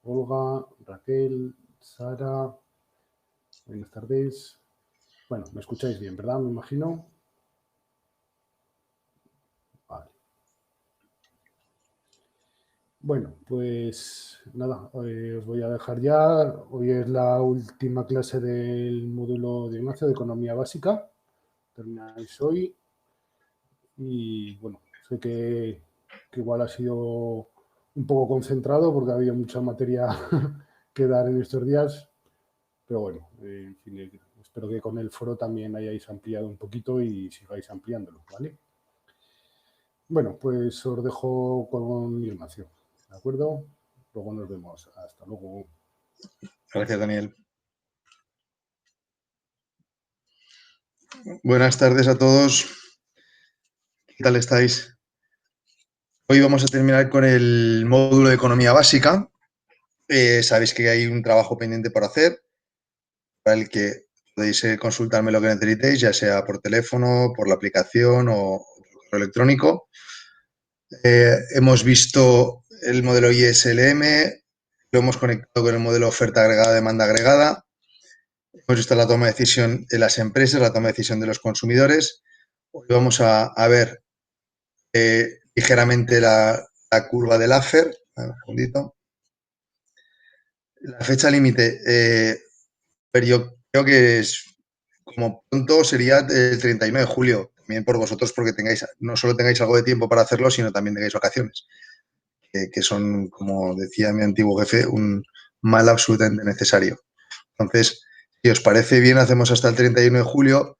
Olga, Raquel, Sara, buenas tardes. Bueno, me escucháis bien, ¿verdad? Me imagino. Vale. Bueno, pues nada, os voy a dejar ya. Hoy es la última clase del módulo de Ignacio de Economía Básica. Termináis hoy. Y bueno, sé que igual ha sido un poco concentrado porque ha habido mucha materia que dar en estos días. Pero bueno, en fin, espero que con el foro también hayáis ampliado un poquito y sigáis ampliándolo, ¿vale? Bueno, pues os dejo con Ignacio, ¿de acuerdo? Luego nos vemos. Hasta luego. Gracias, Daniel. Buenas tardes a todos. ¿Qué tal estáis? Hoy vamos a terminar con el módulo de Economía Básica. Sabéis que hay un trabajo pendiente por hacer, para el que podéis consultarme lo que necesitéis, ya sea por teléfono, por la aplicación o por correo electrónico. Hemos visto el modelo ISLM, lo hemos conectado con el modelo oferta agregada, demanda agregada. Hemos visto la toma de decisión de las empresas, la toma de decisión de los consumidores. Hoy vamos a ver ligeramente la curva del Laffer. Un segundito. La fecha límite, pero yo creo que es, como pronto sería el 31 de julio, también por vosotros, porque no solo tengáis algo de tiempo para hacerlo, sino también tengáis vacaciones, que son, como decía mi antiguo jefe, un mal absolutamente necesario. Entonces, si os parece bien, hacemos hasta el 31 de julio.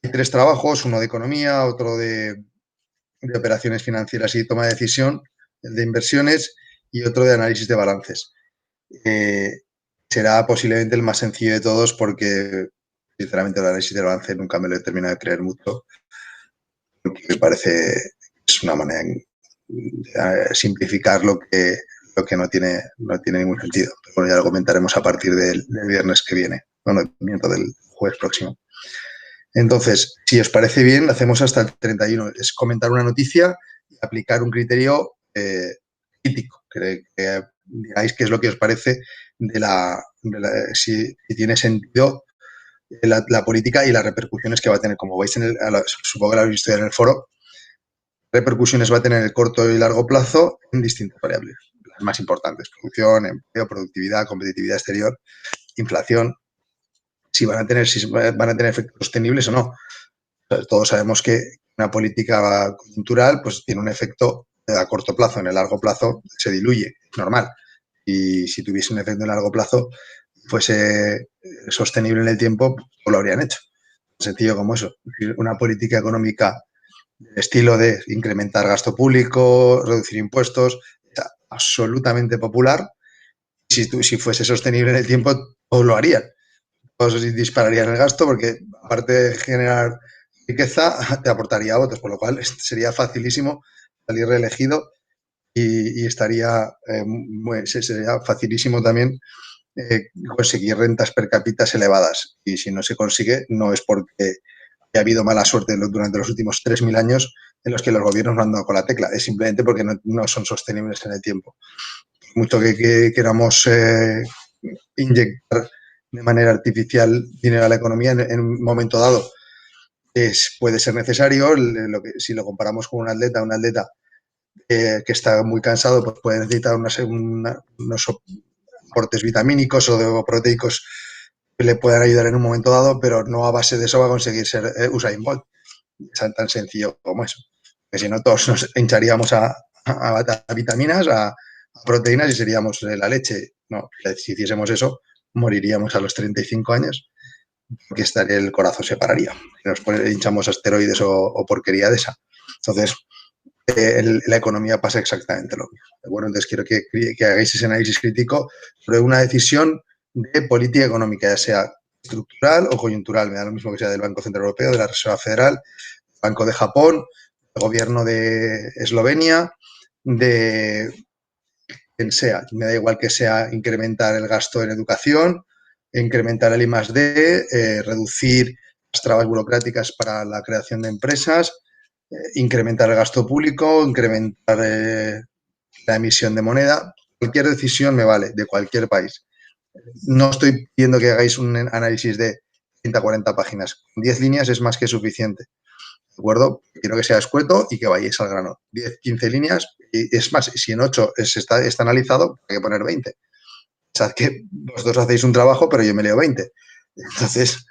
Hay 3 trabajos, uno de economía, otro de operaciones financieras y toma de decisión, el de inversiones, y otro de análisis de balances. Será posiblemente el más sencillo de todos porque, sinceramente, el análisis de balance nunca me lo he terminado de creer mucho, porque me parece que es una manera de simplificar lo que no tiene ningún sentido. Pero bueno, ya lo comentaremos a partir del viernes que viene, bueno, del jueves próximo. Entonces, si os parece bien, hacemos hasta el 31. Es comentar una noticia y aplicar un criterio crítico, que digáis qué es lo que os parece si tiene sentido la política y las repercusiones que va a tener. Como veis, supongo que lo habéis visto ya en el foro, repercusiones va a tener en el corto y largo plazo en distintas variables. Las más importantes: producción, empleo, productividad, competitividad exterior, inflación. Si van a tener efectos sostenibles o no. Todos sabemos que una política coyuntural pues tiene un efecto a corto plazo. En el largo plazo se diluye, es normal. Y si tuviese un efecto en largo plazo fuese sostenible en el tiempo, pues lo habrían hecho. Tan sencillo como eso. Una política económica del estilo de incrementar gasto público, reducir impuestos, es absolutamente popular. Si fuese sostenible en el tiempo, todos lo harían. Todos dispararían el gasto porque, aparte de generar riqueza, te aportaría votos, por lo cual sería facilísimo salir reelegido y sería facilísimo también conseguir rentas per cápita elevadas. Y si no se consigue, no es porque haya habido mala suerte durante los últimos 3.000 años en los que los gobiernos no han dado con la tecla, es simplemente porque no son sostenibles en el tiempo. Mucho que queramos inyectar de manera artificial dinero a la economía en un momento dado, puede ser necesario. Si lo comparamos con un atleta que está muy cansado, pues puede necesitar unos aportes vitamínicos o proteicos que le puedan ayudar en un momento dado, pero no a base de eso va a conseguir ser Usain Bolt. Es tan sencillo como eso. Que si no, todos nos hincharíamos a vitaminas, a proteínas y seríamos la leche. No, si hiciésemos eso, moriríamos a los 35 años porque el corazón se pararía. Nos hinchamos asteroides o porquería de esa. Entonces, la economía pasa exactamente lo mismo. Bueno, entonces quiero que hagáis ese análisis crítico sobre una decisión de política económica, ya sea estructural o coyuntural. Me da lo mismo que sea del Banco Central Europeo, de la Reserva Federal, del Banco de Japón, del Gobierno de Eslovenia, de quien sea. Me da igual que sea incrementar el gasto en educación, incrementar el I+D, reducir las trabas burocráticas para la creación de empresas, incrementar el gasto público, incrementar la emisión de moneda. cualquier decisión me vale, de cualquier país. No estoy pidiendo que hagáis un análisis de 30, 40 páginas. 10 líneas es más que suficiente. ¿De acuerdo? Quiero que sea escueto y que vayáis al grano. 10, 15 líneas, y es más, si en 8 está analizado, hay que poner 20. O sea, que vosotros hacéis un trabajo, pero yo me leo 20. Entonces,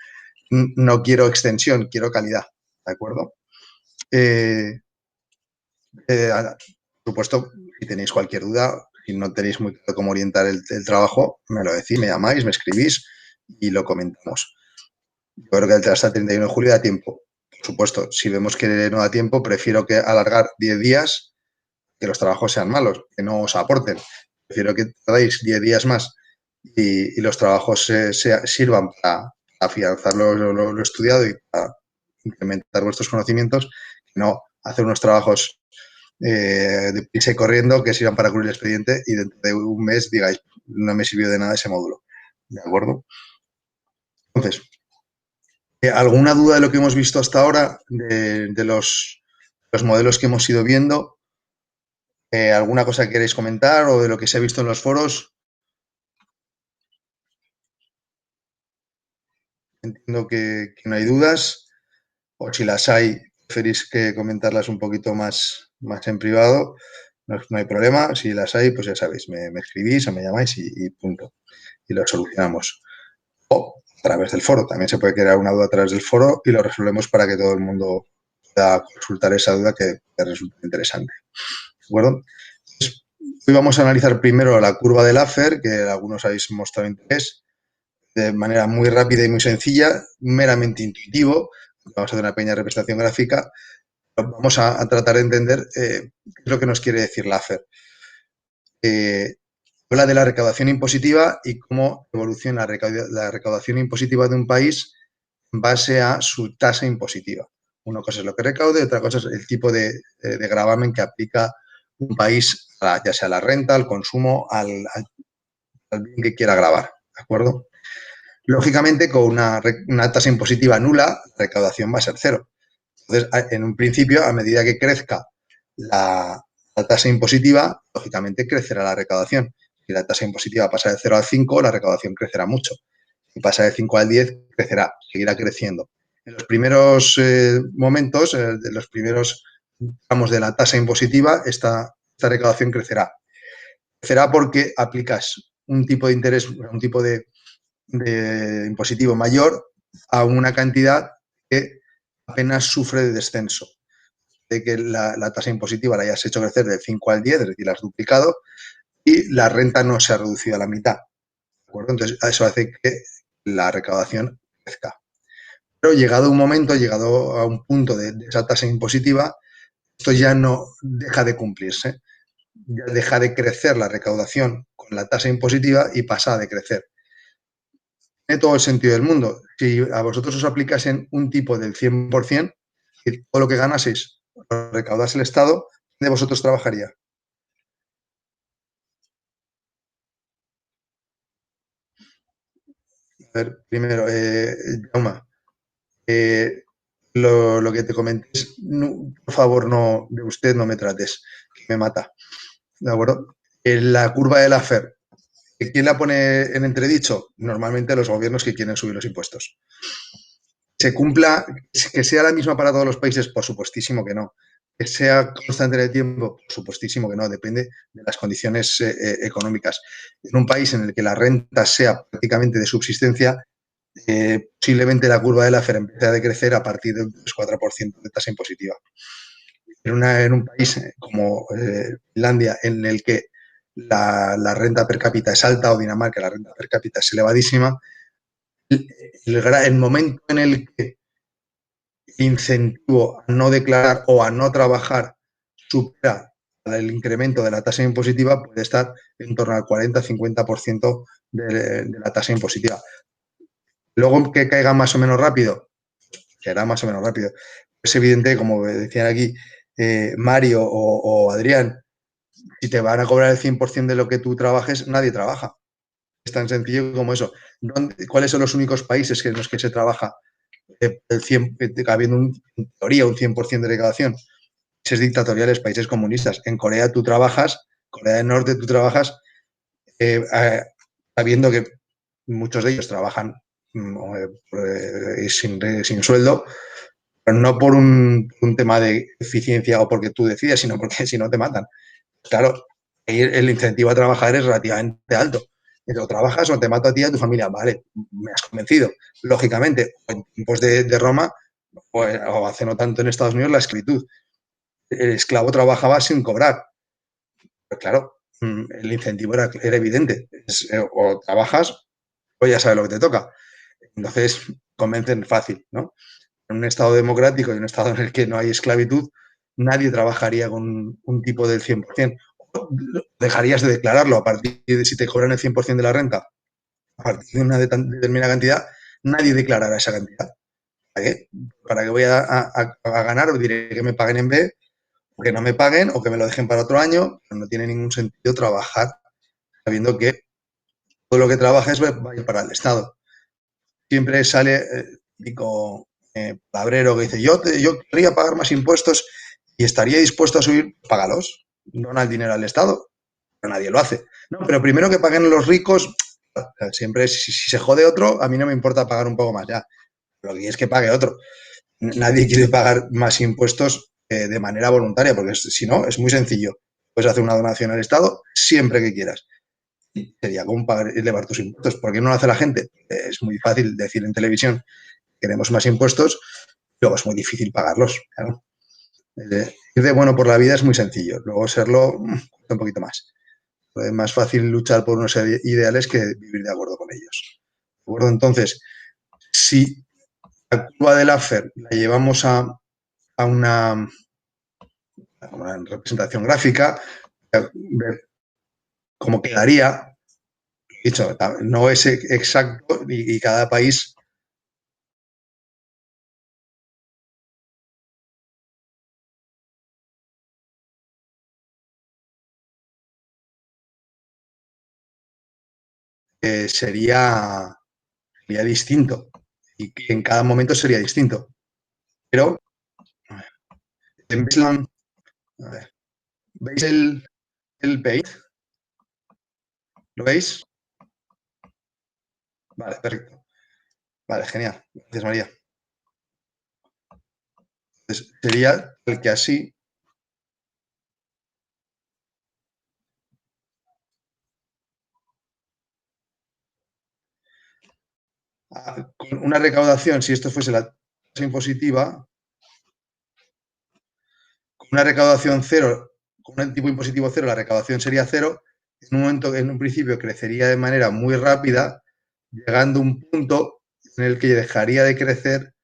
no quiero extensión, quiero calidad. ¿De acuerdo? Por supuesto, si tenéis cualquier duda, si no tenéis muy claro cómo orientar el trabajo, me lo decís, me llamáis, me escribís y lo comentamos. Yo creo que hasta el 31 de julio da tiempo. Por supuesto, si vemos que no da tiempo, prefiero que alargar 10 días, que los trabajos sean malos, que no os aporten. Prefiero que tardáis 10 días más y los trabajos sirvan para afianzar lo estudiado y para incrementar vuestros conocimientos, que no hacer unos trabajos de prisa y corriendo que sirvan para cubrir el expediente y dentro de un mes digáis, no me sirvió de nada ese módulo. ¿De acuerdo? Entonces, ¿alguna duda de lo que hemos visto hasta ahora, de los modelos que hemos ido viendo? ¿Alguna cosa que queréis comentar o de lo que se ha visto en los foros? Entiendo que no hay dudas, o si las hay, preferís que comentarlas un poquito más en privado. No hay problema, si las hay, pues ya sabéis, me escribís o me llamáis y punto. Y lo solucionamos. O a través del foro, también se puede crear una duda a través del foro y lo resolvemos para que todo el mundo pueda consultar esa duda que resulta interesante. ¿De acuerdo? Entonces, hoy vamos a analizar primero la curva del Laffer, que algunos habéis mostrado interés, de manera muy rápida y muy sencilla, meramente intuitivo. Vamos a hacer una pequeña representación gráfica. Vamos a tratar de entender qué es lo que nos quiere decir Laffer. Habla de la recaudación impositiva y cómo evoluciona la recaudación impositiva de un país en base a su tasa impositiva. Una cosa es lo que recaude, otra cosa es el tipo de gravamen que aplica un país, ya sea a la renta, al consumo, al bien que quiera gravar. ¿De acuerdo? Lógicamente, con una tasa impositiva nula, la recaudación va a ser cero. Entonces, en un principio, a medida que crezca la tasa impositiva, lógicamente crecerá la recaudación. Si la tasa impositiva pasa de 0 al 5, la recaudación crecerá mucho. Si pasa de 5 al 10, crecerá, seguirá creciendo. En los primeros momentos, de los primeros tramos de la tasa impositiva, esta recaudación crecerá. Crecerá porque aplicas un tipo de interés, un tipo de impositivo mayor a una cantidad que apenas sufre de descenso. De que la tasa impositiva la hayas hecho crecer del 5 al 10, es decir, la has duplicado, y la renta no se ha reducido a la mitad. ¿De acuerdo? Entonces, eso hace que la recaudación crezca. Pero llegado un momento, llegado a un punto de esa tasa impositiva, esto ya no deja de cumplirse. Ya deja de crecer la recaudación con la tasa impositiva y pasa a decrecer. Tiene todo el sentido del mundo. Si a vosotros os aplicasen un tipo del 100%, y todo lo que ganaseis lo recaudase el Estado, ¿quién de vosotros trabajaría? A ver, primero, Jaume, lo que te comenté es, no, por favor, no, de usted no me trates, que me mata. ¿De acuerdo? En la curva de Laffer, ¿quién la pone en entredicho? Normalmente los gobiernos que quieren subir los impuestos. ¿Se cumpla, que sea la misma para todos los países? Por supuestísimo que no. ¿Que sea constante en el tiempo? Por supuestísimo que no, depende de las condiciones económicas. En un país en el que la renta sea prácticamente de subsistencia, posiblemente la curva de Laffer empiece a decrecer a partir del 3-4% de tasa impositiva. En un país como Finlandia, en el que la renta per cápita es alta, o Dinamarca, la renta per cápita es elevadísima, el momento en el que el incentivo a no declarar o a no trabajar supera el incremento de la tasa impositiva, puede estar en torno al 40-50% de la tasa impositiva. Luego, que caiga más o menos rápido, caerá más o menos rápido. Es evidente, como decían aquí Mario o Adrián, si te van a cobrar el 100% de lo que tú trabajes, nadie trabaja. Es tan sencillo como eso. ¿Cuáles son los únicos países en los que se trabaja habiendo en teoría un 100% de recaudación? Países dictatoriales, países comunistas. En Corea tú trabajas, Corea del Norte tú trabajas sabiendo que muchos de ellos trabajan sin sueldo, pero no por un tema de eficiencia o porque tú decides, sino porque si no te matan. Claro, ahí el incentivo a trabajar es relativamente alto. O trabajas o te mato a ti y a tu familia. Vale, me has convencido. Lógicamente, en tiempos de Roma, o hace no tanto en Estados Unidos, la esclavitud. El esclavo trabajaba sin cobrar. Pero claro, el incentivo era evidente. O trabajas o ya sabes lo que te toca. Entonces, convencen fácil, ¿no? En un Estado democrático y un Estado en el que no hay esclavitud, nadie trabajaría con un tipo del 100%. Dejarías de declararlo a partir de si te cobran el 100% de la renta. A partir de una determinada cantidad, nadie declarará esa cantidad. ¿Para qué? ¿Para qué voy a ganar? O diré que me paguen en B, o que no me paguen, o que me lo dejen para otro año. No tiene ningún sentido trabajar sabiendo que todo lo que trabajes va a ir para el Estado. Siempre sale el típico palabrero que dice, yo querría pagar más impuestos y estaría dispuesto a subir, págalos, dona el dinero al Estado, pero nadie lo hace. No, pero primero que paguen los ricos, siempre si se jode otro, a mí no me importa pagar un poco más ya, lo que es que pague otro. Nadie quiere pagar más impuestos de manera voluntaria, porque si no, es muy sencillo. Puedes hacer una donación al Estado siempre que quieras. Sería como pagar, elevar tus impuestos. ¿Por qué no lo hace la gente? Es muy fácil decir en televisión, queremos más impuestos, luego es muy difícil pagarlos. Claro. Ir de bueno por la vida es muy sencillo, luego serlo un poquito más. Es más fácil luchar por unos ideales que vivir de acuerdo con ellos. ¿De acuerdo? Entonces, si la curva de Laffer la llevamos a una representación gráfica, ver cómo quedaría. Dicho, no es exacto y cada país sería distinto y que en cada momento sería distinto. Pero, ¿veis el paint? ¿Lo veis? Vale, perfecto. Vale, genial. Gracias, María. Entonces, sería el que así. Con una recaudación, si esto fuese la tasa impositiva, con una recaudación cero, con un tipo impositivo cero, la recaudación sería cero. En un momento, en un principio, crecería de manera muy rápida, llegando a un punto en el que dejaría de crecer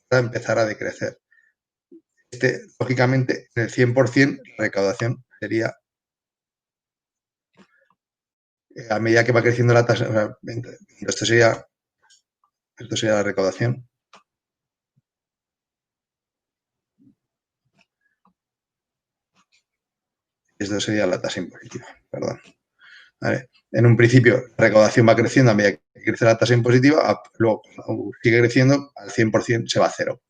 para empezar a decrecer. Lógicamente, en el 100%, la recaudación sería a medida que va creciendo la tasa. Esto sería la recaudación. Esto sería la tasa impositiva, perdón. ¿Vale? En un principio, la recaudación va creciendo a medida que crece la tasa impositiva, luego sigue creciendo, al 100% se va a cero.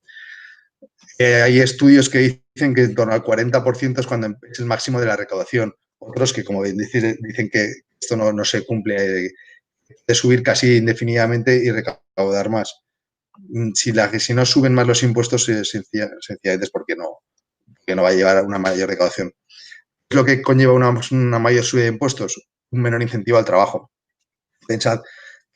Hay estudios que dicen que en torno al 40% es cuando es el máximo de la recaudación. Otros que, como bien dicen que esto no se cumple, de subir casi indefinidamente y recaudar más. Si no suben más los impuestos, sencillamente es porque no va a llevar a una mayor recaudación. ¿Qué es lo que conlleva una mayor subida de impuestos? Un menor incentivo al trabajo. Pensad,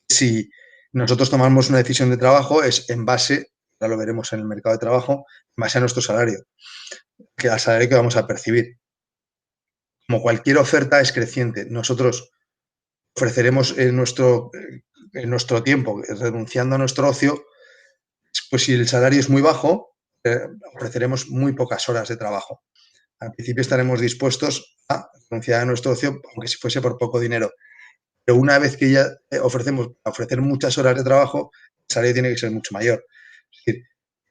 si nosotros tomamos una decisión de trabajo, es en base, ahora lo veremos en el mercado de trabajo, en base a nuestro salario, que al salario que vamos a percibir. Como cualquier oferta es creciente, nosotros ofreceremos en nuestro tiempo, renunciando a nuestro ocio, pues si el salario es muy bajo, ofreceremos muy pocas horas de trabajo. Al principio estaremos dispuestos a renunciar a nuestro ocio, aunque si fuese por poco dinero. Pero una vez que ya ofrecer muchas horas de trabajo, el salario tiene que ser mucho mayor. Es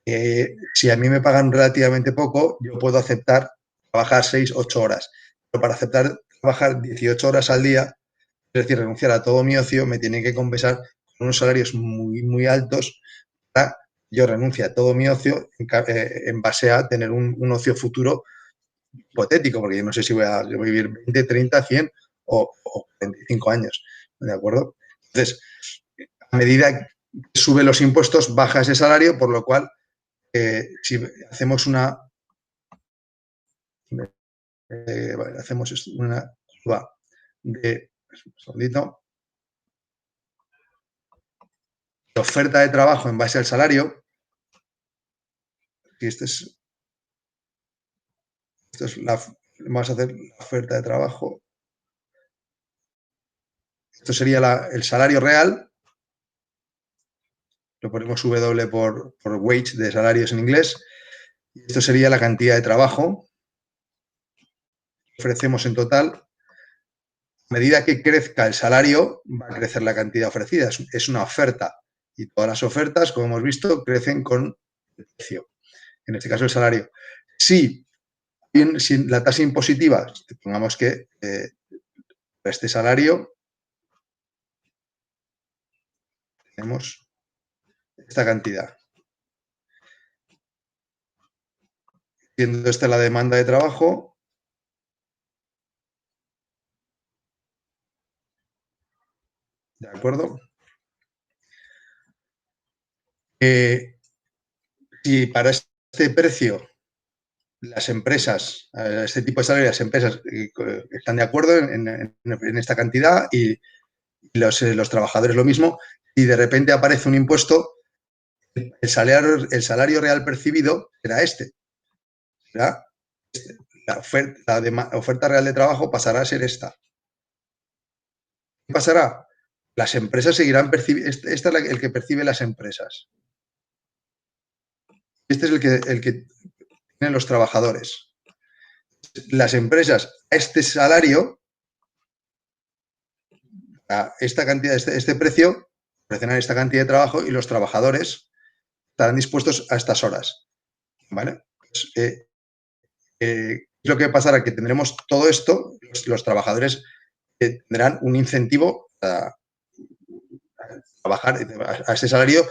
decir, si a mí me pagan relativamente poco, yo puedo aceptar trabajar 6, 8 horas. Pero para aceptar trabajar 18 horas al día, es decir, renunciar a todo mi ocio, me tiene que compensar con unos salarios muy, muy altos para yo renuncie a todo mi ocio en base a tener un ocio futuro hipotético, porque yo no sé si voy a vivir 20, 30, 100 o 45 años, ¿de acuerdo? Entonces, a medida que suben los impuestos, baja ese salario, por lo cual, si hacemos una curva de, un segundito, de oferta de trabajo en base al salario, y esto es vamos a hacer la oferta de trabajo. Esto sería el salario real. Lo ponemos W por wage de salarios en inglés. Y esto sería la cantidad de trabajo que ofrecemos en total. A medida que crezca el salario, va a crecer la cantidad ofrecida. Es una oferta. Y todas las ofertas, como hemos visto, crecen con el precio. En este caso, el salario. Si la tasa impositiva, pongamos que este salario tenemos esta cantidad. Siendo esta la demanda de trabajo, ¿de acuerdo? Si para este precio las empresas, este tipo de salario, las empresas están de acuerdo en esta cantidad y los trabajadores lo mismo, y de repente aparece un impuesto, el salario real percibido será este. ¿Será? La oferta real de trabajo pasará a ser esta. ¿Qué pasará? Las empresas seguirán percibiendo. Este es el que percibe las empresas. Este es el que tienen los trabajadores. Las empresas a este salario, a esta cantidad, este precio, ofrecerán esta cantidad de trabajo y los trabajadores estarán dispuestos a estas horas. ¿Vale? Pues, lo que pasará que tendremos todo esto, los trabajadores tendrán un incentivo a trabajar a ese salario.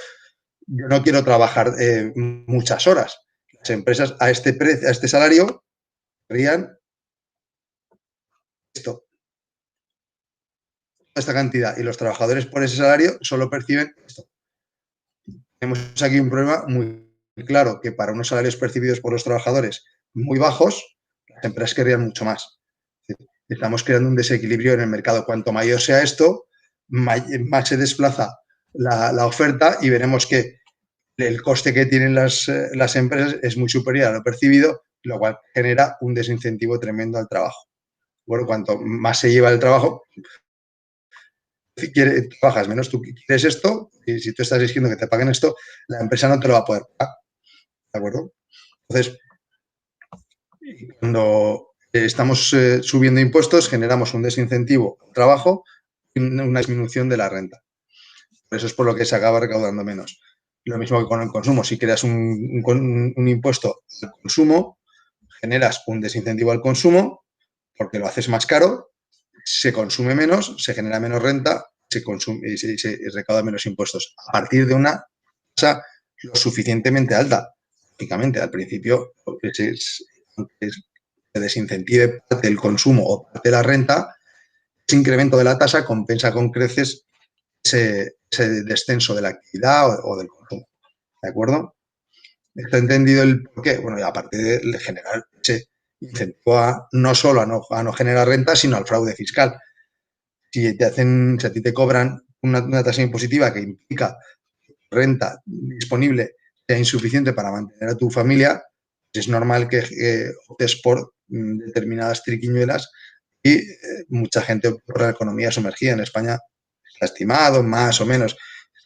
Yo no quiero trabajar muchas horas. Las empresas a este salario querrían esta cantidad, y los trabajadores por ese salario solo perciben esto. Tenemos aquí un problema muy claro, que para unos salarios percibidos por los trabajadores muy bajos, las empresas querrían mucho más. Estamos creando un desequilibrio en el mercado. Cuanto mayor sea esto, más se desplaza la oferta, y veremos que el coste que tienen las empresas es muy superior a lo percibido, lo cual genera un desincentivo tremendo al trabajo. Bueno, cuanto más se lleva el trabajo, si trabajas menos, tú quieres esto, y si tú estás diciendo que te paguen esto, la empresa no te lo va a poder pagar. ¿De acuerdo? Entonces, cuando estamos subiendo impuestos, generamos un desincentivo al trabajo y una disminución de la renta. Por eso es por lo que se acaba recaudando menos. Lo mismo que con el consumo. Si creas un impuesto al consumo, generas un desincentivo al consumo porque lo haces más caro, se consume menos, se genera menos renta, se recauda menos impuestos. A partir de una tasa lo suficientemente alta. Lógicamente, al principio se desincentive parte del consumo o parte de la renta, ese incremento de la tasa compensa con creces ese descenso de la actividad o del consumo. ¿De acuerdo? ¿Está entendido el por qué? Bueno, y aparte de generar ese incentivo no solo a no generar renta, sino al fraude fiscal. Si a ti te cobran una tasa impositiva que implica renta disponible sea insuficiente para mantener a tu familia, es normal que optes por determinadas triquiñuelas, y mucha gente opta por la economía sumergida. En España está estimado más o menos.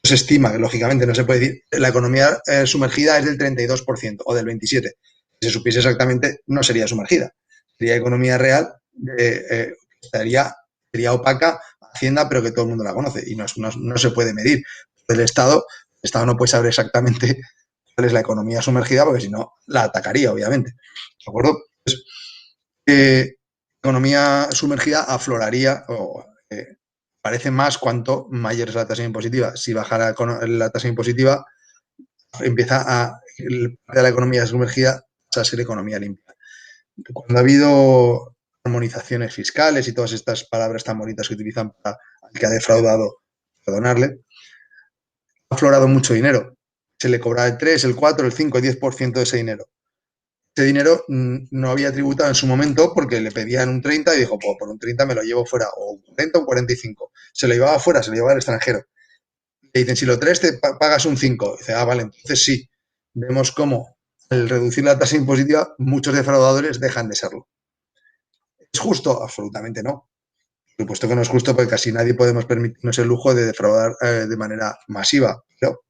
Se estima que, lógicamente, no se puede decir la economía sumergida es del 32% o del 27%. Si se supiese exactamente, no sería sumergida. Sería economía real, sería opaca, Hacienda, pero que todo el mundo la conoce, y no se puede medir. El Estado no puede saber exactamente cuál es la economía sumergida, porque si no, la atacaría, obviamente. ¿De acuerdo? Entonces, economía sumergida afloraría o parece más cuanto mayor es la tasa impositiva. Si baja la tasa impositiva, empieza la economía sumergida a ser economía limpia. Cuando ha habido armonizaciones fiscales y todas estas palabras tan bonitas que utilizan para el que ha defraudado, perdonarle, ha aflorado mucho dinero. Se le cobraba el 3, el 4, el 5, el 10% de ese dinero. Ese dinero no había tributado en su momento porque le pedían un 30 y dijo, pues por un 30 me lo llevo fuera, o un 40 o un 45. Se lo llevaba fuera, se lo llevaba al extranjero. Le dicen, si lo traes te pagas un 5. Dice, vale, entonces sí. Vemos cómo al reducir la tasa impositiva muchos defraudadores dejan de serlo. ¿Es justo? Absolutamente no. Por supuesto que no es justo porque casi nadie podemos permitirnos el lujo de defraudar de manera masiva, pero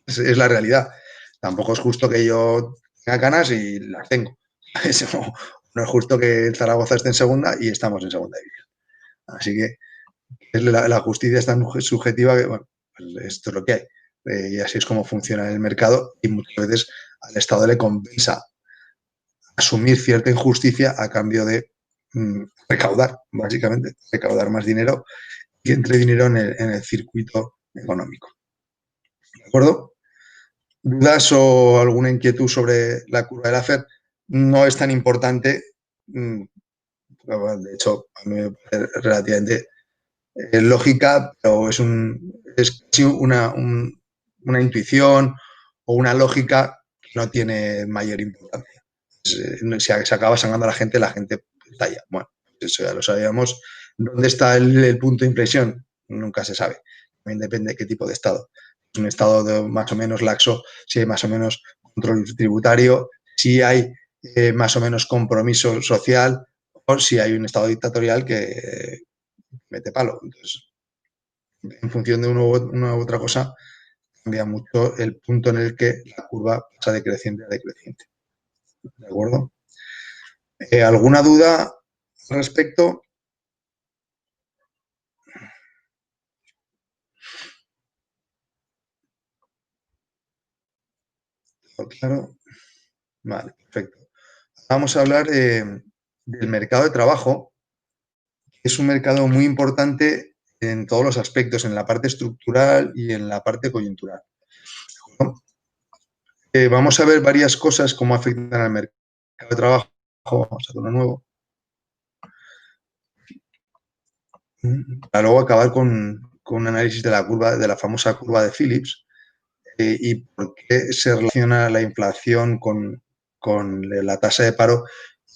es la realidad. Tampoco es justo que yo tenga ganas y las tengo. Eso no es justo que el Zaragoza esté en segunda y estamos en segunda división. Así que la justicia es tan subjetiva que, bueno, pues esto es lo que hay. Y así es como funciona el mercado y muchas veces al Estado le compensa asumir cierta injusticia a cambio de recaudar, básicamente, recaudar más dinero y entre dinero en el circuito económico. ¿De acuerdo? ¿Dudas o alguna inquietud sobre la curva de Laffer? No es tan importante. De hecho, a mí me parece relativamente lógica, pero es casi una intuición o una lógica que no tiene mayor importancia. Si se acaba sangrando a la gente talla. Bueno, eso ya lo sabíamos. ¿Dónde está el punto de inflexión? Nunca se sabe. También depende de qué tipo de Estado. Es un Estado más o menos laxo, si hay más o menos control tributario, si hay más o menos compromiso social, o si hay un Estado dictatorial que mete palo. Entonces, en función de una u otra cosa, cambia mucho el punto en el que la curva pasa de creciente a decreciente. ¿De acuerdo? ¿Alguna duda al respecto? Claro. Vale, perfecto. Vamos a hablar del mercado de trabajo, que es un mercado muy importante en todos los aspectos, en la parte estructural y en la parte coyuntural. Vamos a ver varias cosas cómo afectan al mercado de trabajo. Vamos a hacer uno nuevo. Para luego acabar con un análisis de la curva, de la famosa curva de Phillips y por qué se relaciona la inflación con la tasa de paro.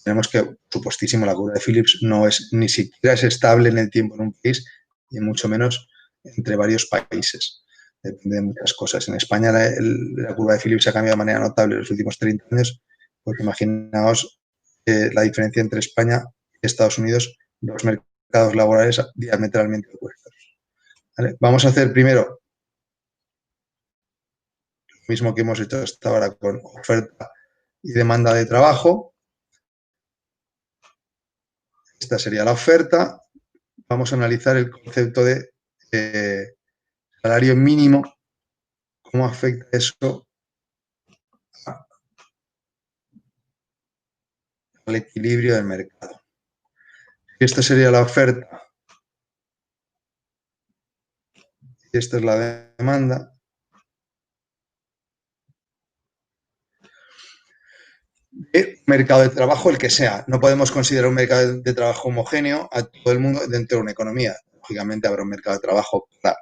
Tenemos que, supuestísimo, la curva de Phillips no es ni siquiera es estable en el tiempo en un país y mucho menos entre varios países. Depende de muchas cosas. En España la curva de Phillips ha cambiado de manera notable en los últimos 30 años, porque imaginaos la diferencia entre España y Estados Unidos, los mercados laborales diametralmente opuestos. ¿Vale? Vamos a hacer primero lo mismo que hemos hecho hasta ahora con oferta y demanda de trabajo. Esta sería la oferta. Vamos a analizar el concepto de salario mínimo, cómo afecta eso al equilibrio del mercado. Esta sería la oferta. Esta es la demanda. Mercado de trabajo, el que sea. No podemos considerar un mercado de trabajo homogéneo a todo el mundo dentro de una economía. Lógicamente habrá un mercado de trabajo para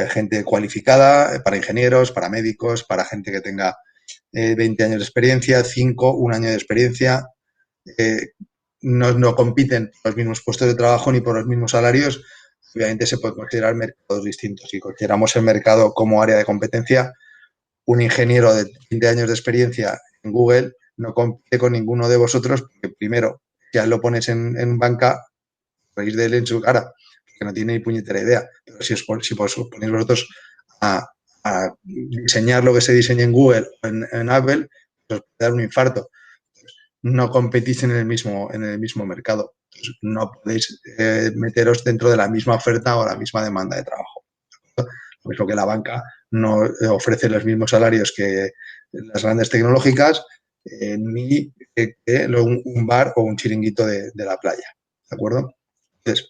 gente cualificada, para ingenieros, para médicos, para gente que tenga 20 años de experiencia, 5, un año de experiencia. No compiten por los mismos puestos de trabajo ni por los mismos salarios. Obviamente se puede considerar mercados distintos. Si consideramos el mercado como área de competencia, un ingeniero de 20 años de experiencia en Google no compite con ninguno de vosotros porque primero ya lo pones en banca, reís de él en su cara, que no tiene ni puñetera idea. Pero si os ponéis vosotros a diseñar lo que se diseña en Google o en Apple, os puede dar un infarto. No competís en el mismo mercado. Entonces, no podéis meteros dentro de la misma oferta o la misma demanda de trabajo. Lo mismo que la banca no ofrece los mismos salarios que las grandes tecnológicas, ni que un bar o un chiringuito de la playa. ¿De acuerdo? Entonces,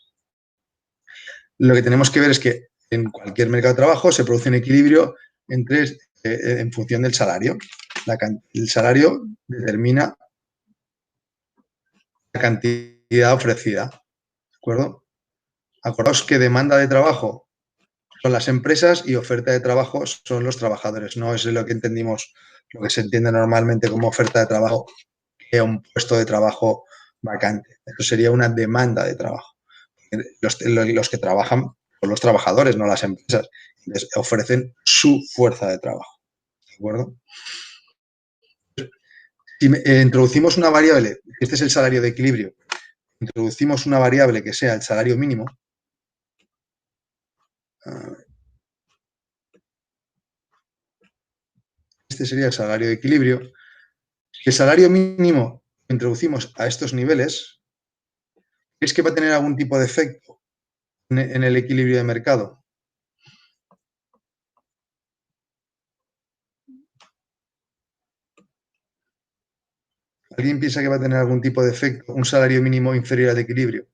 lo que tenemos que ver es que en cualquier mercado de trabajo se produce un equilibrio en función del salario. El salario determina la cantidad ofrecida. ¿De acuerdo? Acordaos que demanda de trabajo son las empresas y oferta de trabajo son los trabajadores. No es lo que entendimos, lo que se entiende normalmente como oferta de trabajo, que un puesto de trabajo vacante. Eso sería una demanda de trabajo. Los que trabajan son los trabajadores, no las empresas. Les ofrecen su fuerza de trabajo. ¿De acuerdo? Si introducimos una variable, este es el salario de equilibrio, introducimos una variable que sea el salario mínimo, este sería el salario de equilibrio. Si el salario mínimo lo introducimos a estos niveles, ¿es que va a tener algún tipo de efecto en el equilibrio de mercado? ¿Alguien piensa que va a tener algún tipo de efecto un salario mínimo inferior al equilibrio?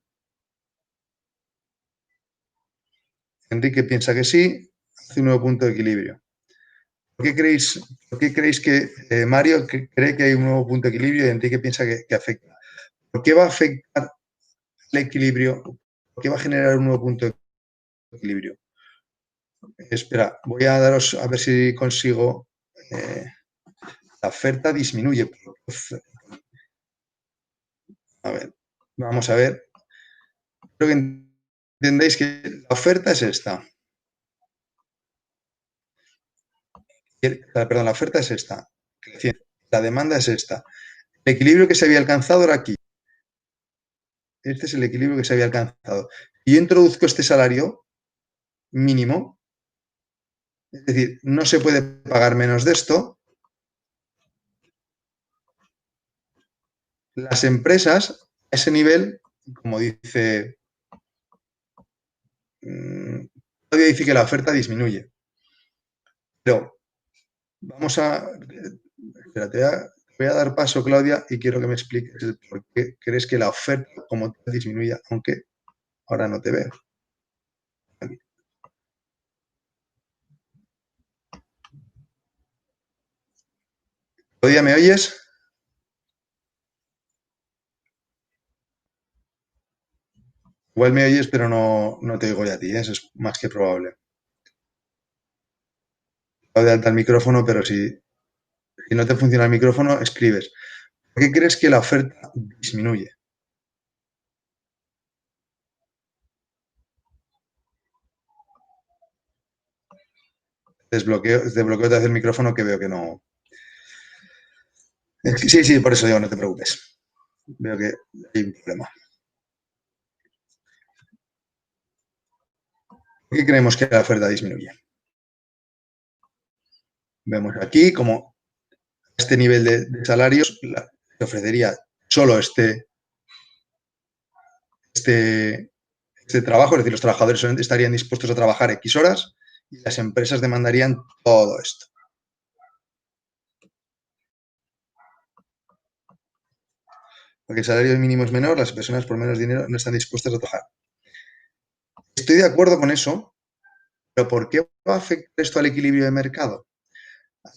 Enrique piensa que sí, hace un nuevo punto de equilibrio. ¿Por qué creéis que Mario cree que hay un nuevo punto de equilibrio y Enrique piensa que afecta? ¿Por qué va a afectar el equilibrio? ¿Por qué va a generar un nuevo punto de equilibrio? Espera, voy a daros a ver si consigo. La oferta disminuye. A ver, vamos a ver. Creo que entendéis que la oferta es esta. Perdón, la oferta es esta. La demanda es esta. El equilibrio que se había alcanzado era aquí. Este es el equilibrio que se había alcanzado. Y yo introduzco este salario mínimo. Es decir, no se puede pagar menos de esto. Las empresas, a ese nivel, como dice, todavía dice que la oferta disminuye. Pero vamos a... Espérate, voy a dar paso, Claudia, y quiero que me expliques el por qué crees que la oferta como tal disminuye, aunque ahora no te veo. Claudia, ¿me oyes? Igual me oyes, pero no te oigo ya a ti, ¿eh? Eso es más que probable. De alta el micrófono, pero si no te funciona el micrófono, escribes. ¿Por qué crees que la oferta disminuye? Desbloqueo otra vez el micrófono que veo que no. Sí, por eso digo, no te preocupes. Veo que hay un problema. ¿Por qué creemos que la oferta disminuye? Vemos aquí como este nivel de salarios se ofrecería solo este trabajo, es decir, los trabajadores estarían dispuestos a trabajar X horas y las empresas demandarían todo esto. Porque el salario mínimo es menor, las personas por menos dinero no están dispuestas a trabajar. Estoy de acuerdo con eso, pero ¿por qué va a afectar esto al equilibrio de mercado?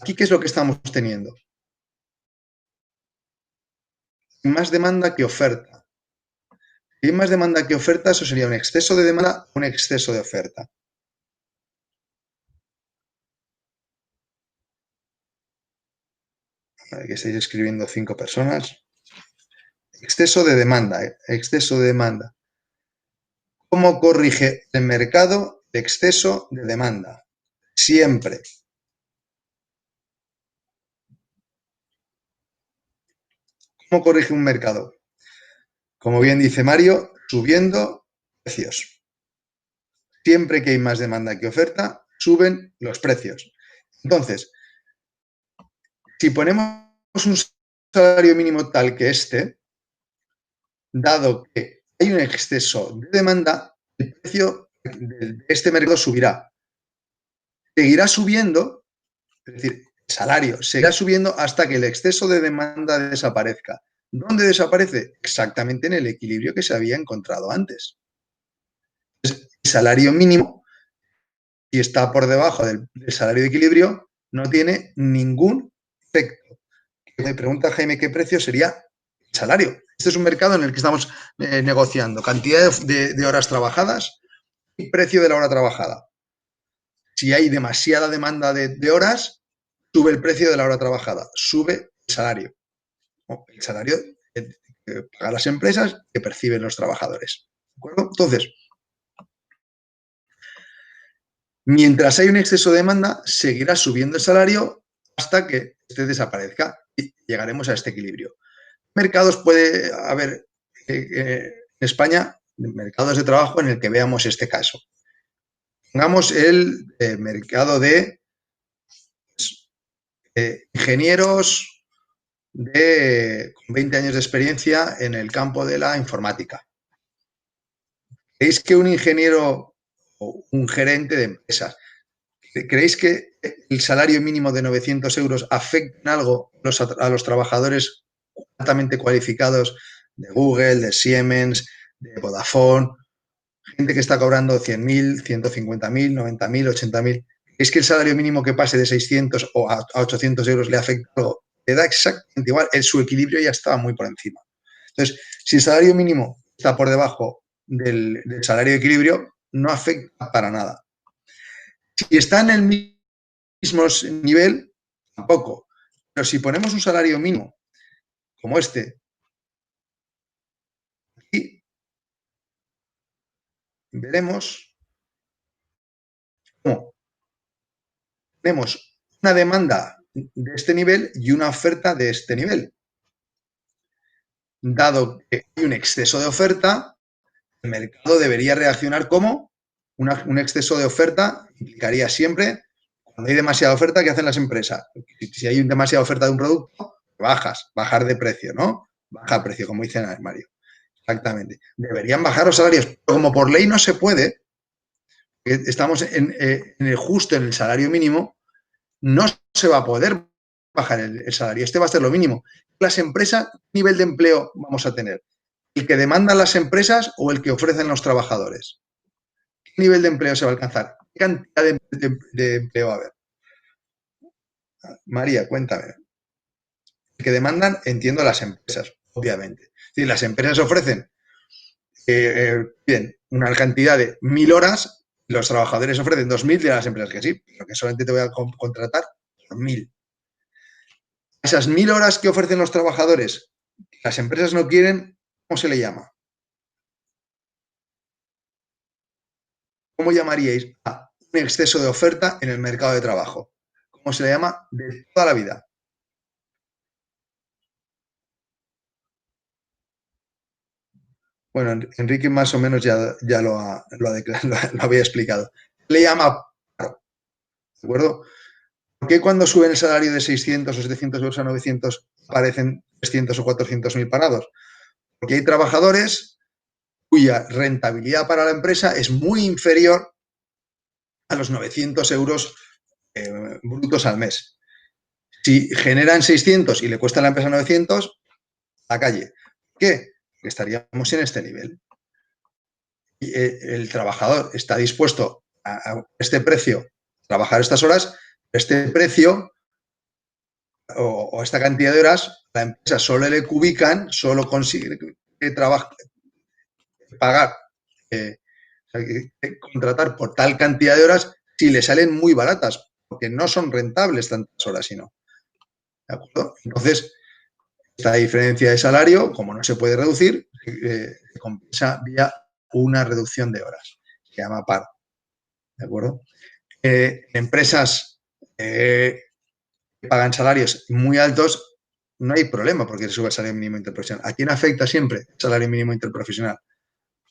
Aquí, ¿qué es lo que estamos teniendo? Más demanda que oferta. Si hay más demanda que oferta, eso sería un exceso de demanda o un exceso de oferta. A ver, que estáis escribiendo 5 personas. Exceso de demanda, exceso de demanda. ¿Cómo corrige el mercado el exceso de demanda? Siempre. ¿Cómo corrige un mercado? Como bien dice Mario, subiendo precios. Siempre que hay más demanda que oferta, suben los precios. Entonces, si ponemos un salario mínimo tal que este, dado que hay un exceso de demanda, el precio de este mercado subirá. Seguirá subiendo, es decir, el salario seguirá subiendo hasta que el exceso de demanda desaparezca. ¿Dónde desaparece? Exactamente en el equilibrio que se había encontrado antes. El salario mínimo, si está por debajo del salario de equilibrio, no tiene ningún efecto. Me pregunta Jaime qué precio sería el salario. El Este es un mercado en el que estamos negociando cantidad de horas trabajadas y precio de la hora trabajada. Si hay demasiada demanda de horas, sube el precio de la hora trabajada, sube el salario. El salario que pagan las empresas, que perciben los trabajadores. ¿De acuerdo? Entonces, mientras hay un exceso de demanda, seguirá subiendo el salario hasta que este desaparezca y llegaremos a este equilibrio. Mercados puede haber en España, mercados de trabajo en el que veamos este caso. Pongamos el mercado de ingenieros con 20 años de experiencia en el campo de la informática. ¿Creéis que un ingeniero o un gerente de empresas, creéis que el salario mínimo de 900 euros afecta en algo a los trabajadores altamente cualificados de Google, de Siemens, de Vodafone, gente que está cobrando 100.000, 150.000, 90.000, 80.000? ¿Es que el salario mínimo que pase de 600 o a 800 euros le afecta algo? Le da exactamente igual, su equilibrio ya estaba muy por encima. Entonces, si el salario mínimo está por debajo del salario de equilibrio, no afecta para nada. Si está en el mismo nivel, tampoco. Pero si ponemos un salario mínimo como este, aquí veremos cómo tenemos una demanda de este nivel y una oferta de este nivel. Dado que hay un exceso de oferta, el mercado debería reaccionar como un exceso de oferta implicaría siempre, cuando hay demasiada oferta, ¿qué hacen las empresas? Si hay demasiada oferta de un producto, bajar de precio, ¿no? Baja el precio, como dice Mario. Exactamente. Deberían bajar los salarios, pero como por ley no se puede, estamos justo en el salario mínimo, no se va a poder bajar el salario. Este va a ser lo mínimo. Las empresas, ¿qué nivel de empleo vamos a tener? ¿El que demandan las empresas o el que ofrecen los trabajadores? ¿Qué nivel de empleo se va a alcanzar? ¿Qué cantidad de empleo va a haber? María, cuéntame. El que demandan, entiendo, las empresas, obviamente. Es decir, las empresas ofrecen bien, una cantidad de 1.000 horas, los trabajadores ofrecen 2.000 de las empresas que sí, pero que solamente te voy a contratar por 1.000. Esas 1.000 horas que ofrecen los trabajadores, las empresas no quieren, ¿cómo se le llama? ¿Cómo llamaríais a un exceso de oferta en el mercado de trabajo? ¿Cómo se le llama? De toda la vida. Bueno, Enrique más o menos ya lo había explicado. Le llama paro, ¿de acuerdo? ¿Por qué cuando suben el salario de 600 o 700 euros a 900 aparecen 300 o 400.000 parados? Porque hay trabajadores cuya rentabilidad para la empresa es muy inferior a los 900 euros brutos al mes. Si generan 600 y le cuesta a la empresa 900, a la calle. ¿Por qué? Porque estaríamos en este nivel. Y el trabajador está dispuesto a este precio, trabajar estas horas, este precio o esta cantidad de horas, la empresa solo le cubican, solo consigue pagar, contratar por tal cantidad de horas si le salen muy baratas, porque no son rentables tantas horas, sino. ¿De acuerdo? Entonces, esta diferencia de salario, como no se puede reducir, se compensa vía una reducción de horas. Se llama paro. ¿De acuerdo? Empresas que pagan salarios muy altos, no hay problema porque se sube el salario mínimo interprofesional. ¿A quién afecta siempre el salario mínimo interprofesional?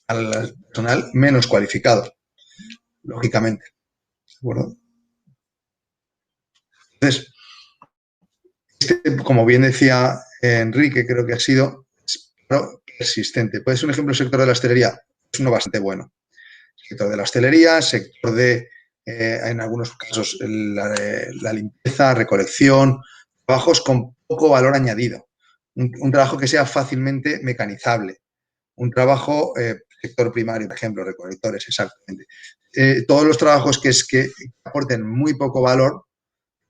Al personal menos cualificado, lógicamente. ¿De acuerdo? Entonces, como bien decía Enrique, creo que ha sido persistente. Puede ser un ejemplo el sector de la hostelería, es uno bastante bueno. Sector de la hostelería, sector de, en algunos casos, la limpieza, recolección, trabajos con poco valor añadido. Un trabajo que sea fácilmente mecanizable. Un trabajo, sector primario, por ejemplo, recolectores, exactamente. Todos los trabajos que aporten muy poco valor,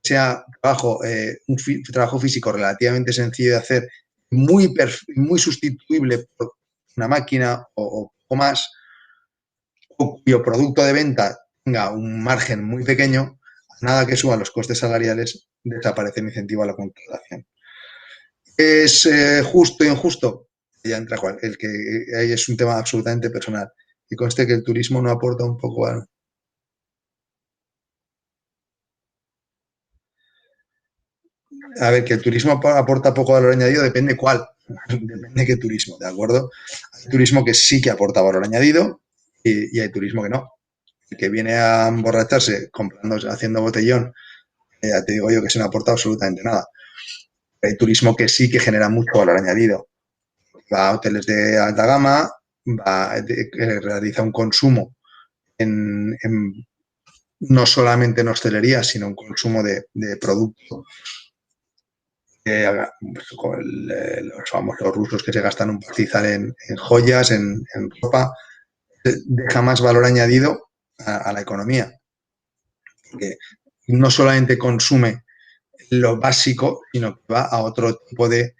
sea trabajo, un trabajo físico relativamente sencillo de hacer, muy sustituible por una máquina o poco más, o cuyo producto de venta tenga un margen muy pequeño, nada que suba los costes salariales, desaparece el incentivo a la contratación. ¿Es justo o injusto? Ya entra Juan, el que ahí es un tema absolutamente personal. Y conste que el turismo no aporta un poco a... A ver, que el turismo aporta poco valor añadido, depende cuál, depende de qué turismo, ¿de acuerdo? Hay turismo que sí que aporta valor añadido y hay turismo que no. El que viene a emborracharse comprando, haciendo botellón, ya te digo yo que se no aporta absolutamente nada. Hay turismo que sí que genera mucho valor añadido. Va a hoteles de alta gama, realiza un consumo no solamente en hostelería, sino un consumo de producto. Los famosos rusos que se gastan un pastizal en joyas, en ropa, deja más valor añadido a la economía. Porque no solamente consume lo básico, sino que va a otro tipo de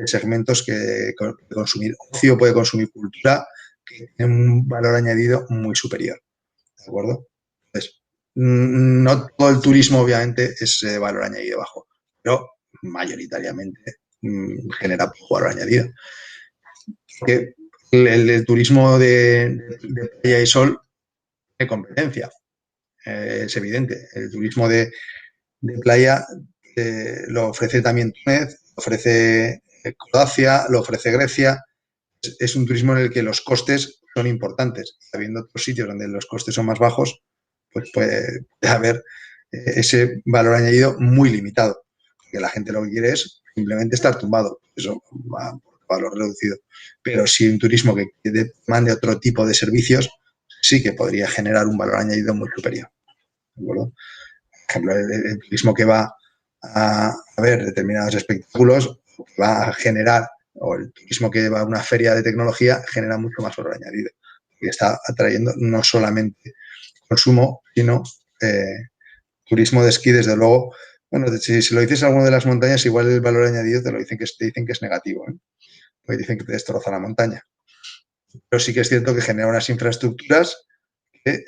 segmentos que puede consumir ocio, puede consumir cultura, que tiene un valor añadido muy superior. ¿De acuerdo? Entonces, no todo el turismo, obviamente, es valor añadido bajo, pero mayoritariamente genera poco valor añadido. Porque el turismo de playa y sol tiene competencia, es evidente. El turismo de playa lo ofrece también Túnez, lo ofrece Croacia, lo ofrece Grecia. Es un turismo en el que los costes son importantes. Habiendo otros sitios donde los costes son más bajos, pues puede haber ese valor añadido muy limitado. Porque la gente lo que quiere es simplemente estar tumbado. Eso va por valor reducido. Pero si un turismo que demande otro tipo de servicios, sí que podría generar un valor añadido muy superior. ¿De acuerdo? Por ejemplo, el turismo que va a ver determinados espectáculos, va a generar, o el turismo que va a una feria de tecnología, genera mucho más valor añadido. Y está atrayendo no solamente consumo, sino turismo de esquí, desde luego. Bueno, si lo dices a alguna de las montañas, igual el valor añadido te dicen que es negativo, ¿eh? Porque dicen que te destroza la montaña. Pero sí que es cierto que genera unas infraestructuras que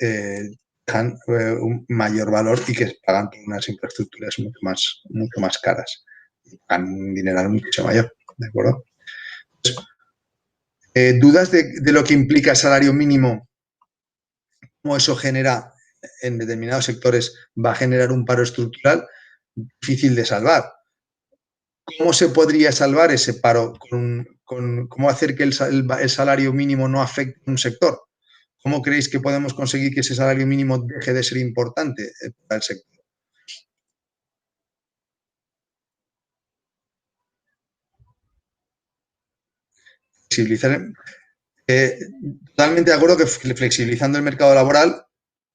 dejan un mayor valor y que pagan por unas infraestructuras mucho más caras. Pagan un dineral mucho mayor, ¿de acuerdo? Entonces, ¿dudas de lo que implica el salario mínimo? ¿Cómo eso genera en determinados sectores? Va a generar un paro estructural difícil de salvar. ¿Cómo se podría salvar ese paro? ¿Cómo hacer que el salario mínimo no afecte a un sector? ¿Cómo creéis que podemos conseguir que ese salario mínimo deje de ser importante para el sector? Flexibilizar, totalmente de acuerdo que flexibilizando el mercado laboral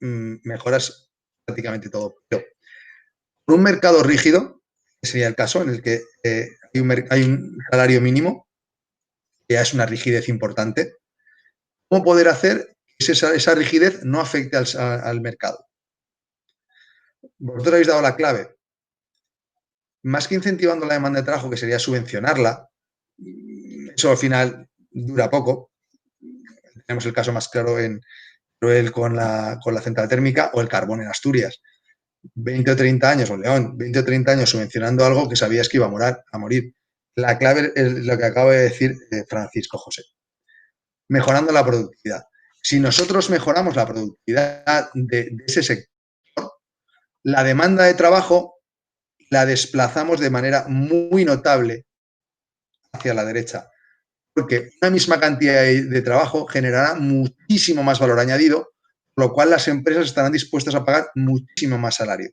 mejoras prácticamente todo. Pero por un mercado rígido, que sería el caso en el que hay un salario mínimo, que ya es una rigidez importante, ¿cómo poder hacer que esa rigidez no afecte al mercado? Vosotros habéis dado la clave. Más que incentivando la demanda de trabajo, que sería subvencionarla, eso al final dura poco. Tenemos el caso más claro en Teruel con la central térmica o el carbón en Asturias. 20 o 30 años, o León, 20 o 30 años subvencionando algo que sabías que iba a morir. La clave es lo que acaba de decir Francisco José. Mejorando la productividad. Si nosotros mejoramos la productividad de ese sector, la demanda de trabajo la desplazamos de manera muy notable hacia la derecha. Porque una misma cantidad de trabajo generará muchísimo más valor añadido, por lo cual las empresas estarán dispuestas a pagar muchísimo más salario.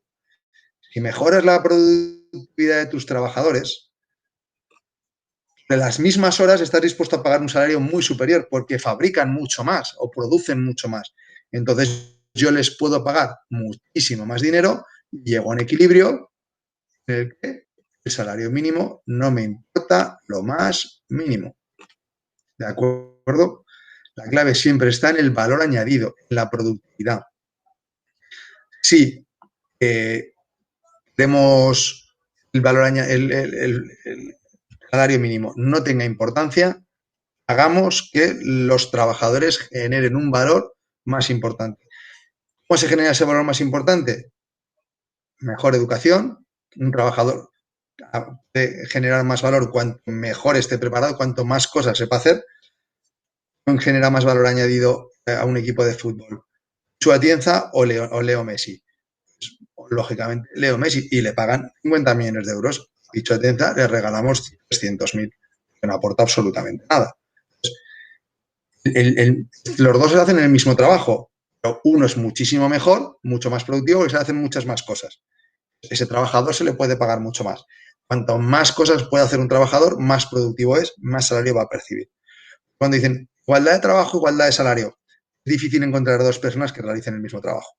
Si mejoras la productividad de tus trabajadores, de las mismas horas estás dispuesto a pagar un salario muy superior porque fabrican mucho más o producen mucho más. Entonces yo les puedo pagar muchísimo más dinero y llego a un equilibrio en el que el salario mínimo no me importa lo más mínimo. ¿De acuerdo? La clave siempre está en el valor añadido, en la productividad. Si queremos el valor añadido, salario mínimo no tenga importancia, hagamos que los trabajadores generen un valor más importante. ¿Cómo se genera ese valor más importante? Mejor educación. Un trabajador puede generar más valor cuanto mejor esté preparado, cuanto más cosas sepa hacer, genera más valor añadido a un equipo de fútbol. Chu Atienza o Leo Messi. Pues, lógicamente, Leo Messi, y le pagan 50 millones de euros. Y Chu Atienza le regalamos 300.000, que no aporta absolutamente nada. Los dos hacen el mismo trabajo, pero uno es muchísimo mejor, mucho más productivo, y se hacen muchas más cosas. Ese trabajador se le puede pagar mucho más. Cuanto más cosas puede hacer un trabajador, más productivo es, más salario va a percibir. Cuando dicen igualdad de trabajo, igualdad de salario, es difícil encontrar dos personas que realicen el mismo trabajo.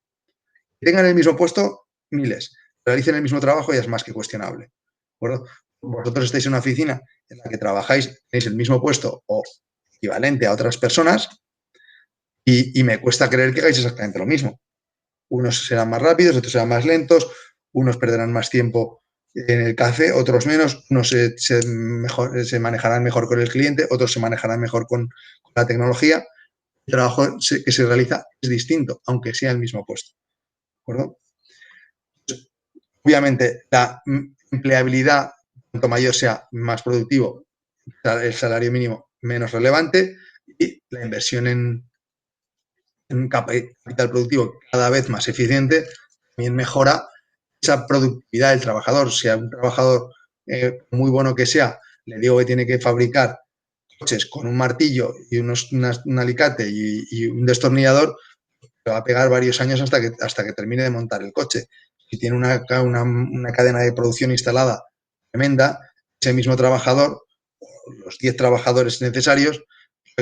Que tengan el mismo puesto, miles. Realicen el mismo trabajo y es más que cuestionable. ¿De acuerdo? Vosotros estáis en una oficina en la que trabajáis, tenéis el mismo puesto o equivalente a otras personas y me cuesta creer que hagáis exactamente lo mismo. Unos serán más rápidos, otros serán más lentos, unos perderán más tiempo en el café, otros menos, unos se manejarán mejor con el cliente, otros se manejarán mejor con la tecnología. El trabajo que se realiza es distinto, aunque sea el mismo puesto. ¿De acuerdo? Obviamente, la empleabilidad, cuanto mayor sea, más productivo, el salario mínimo menos relevante y la inversión en capital productivo cada vez más eficiente también mejora esa productividad del trabajador. Sea un trabajador muy bueno que sea, le digo que tiene que fabricar coches con un martillo y un alicate y un destornillador, le va a pegar varios años hasta que termine de montar el coche. Si tiene una cadena de producción instalada tremenda, ese mismo trabajador, los 10 trabajadores necesarios,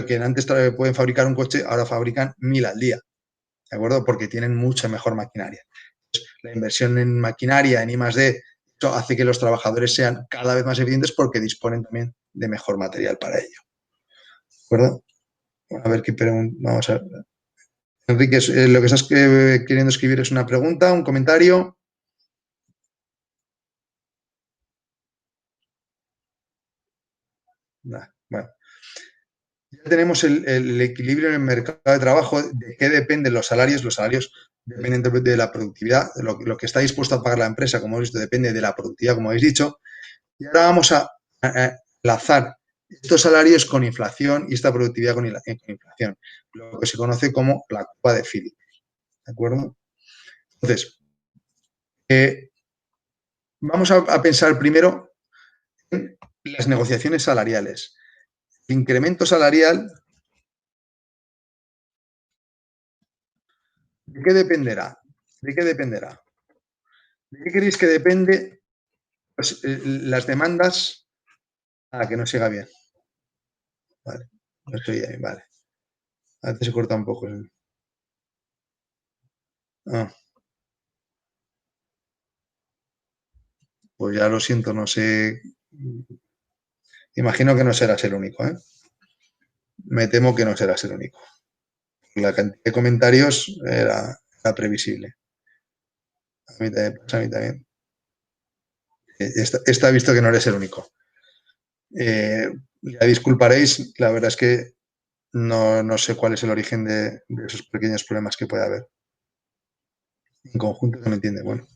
que antes pueden fabricar un coche, ahora fabrican 1000 al día. ¿De acuerdo? Porque tienen mucha mejor maquinaria. La inversión en maquinaria, en I+D, eso hace que los trabajadores sean cada vez más eficientes porque disponen también de mejor material para ello. ¿De acuerdo? A ver qué pregunta. Vamos a ver. Enrique, lo que estás queriendo escribir es una pregunta, un comentario. Bueno. Ya tenemos el equilibrio en el mercado de trabajo. ¿De qué dependen los salarios? Los salarios dependen de la productividad. Lo que está dispuesto a pagar la empresa, como hemos visto, depende de la productividad, como habéis dicho. Y ahora vamos a enlazar estos salarios con inflación y esta productividad con inflación, lo que se conoce como la curva de Philip. ¿De acuerdo? Entonces, vamos a pensar primero en las negociaciones salariales. El incremento salarial, ¿de qué dependerá? ¿De qué dependerá? ¿De qué creéis que depende pues, las demandas? Que no siga bien. Vale, no se oye bien, vale. A veces se corta un poco. Pues ya lo siento, no sé. Imagino que no serás el único, ¿eh? Me temo que no serás el único. La cantidad de comentarios era previsible. A mí también pasa, a mí también. Está visto que no eres el único. Ya disculparéis, la verdad es que no sé cuál es el origen de esos pequeños problemas que puede haber. En conjunto se me entiende. Bueno,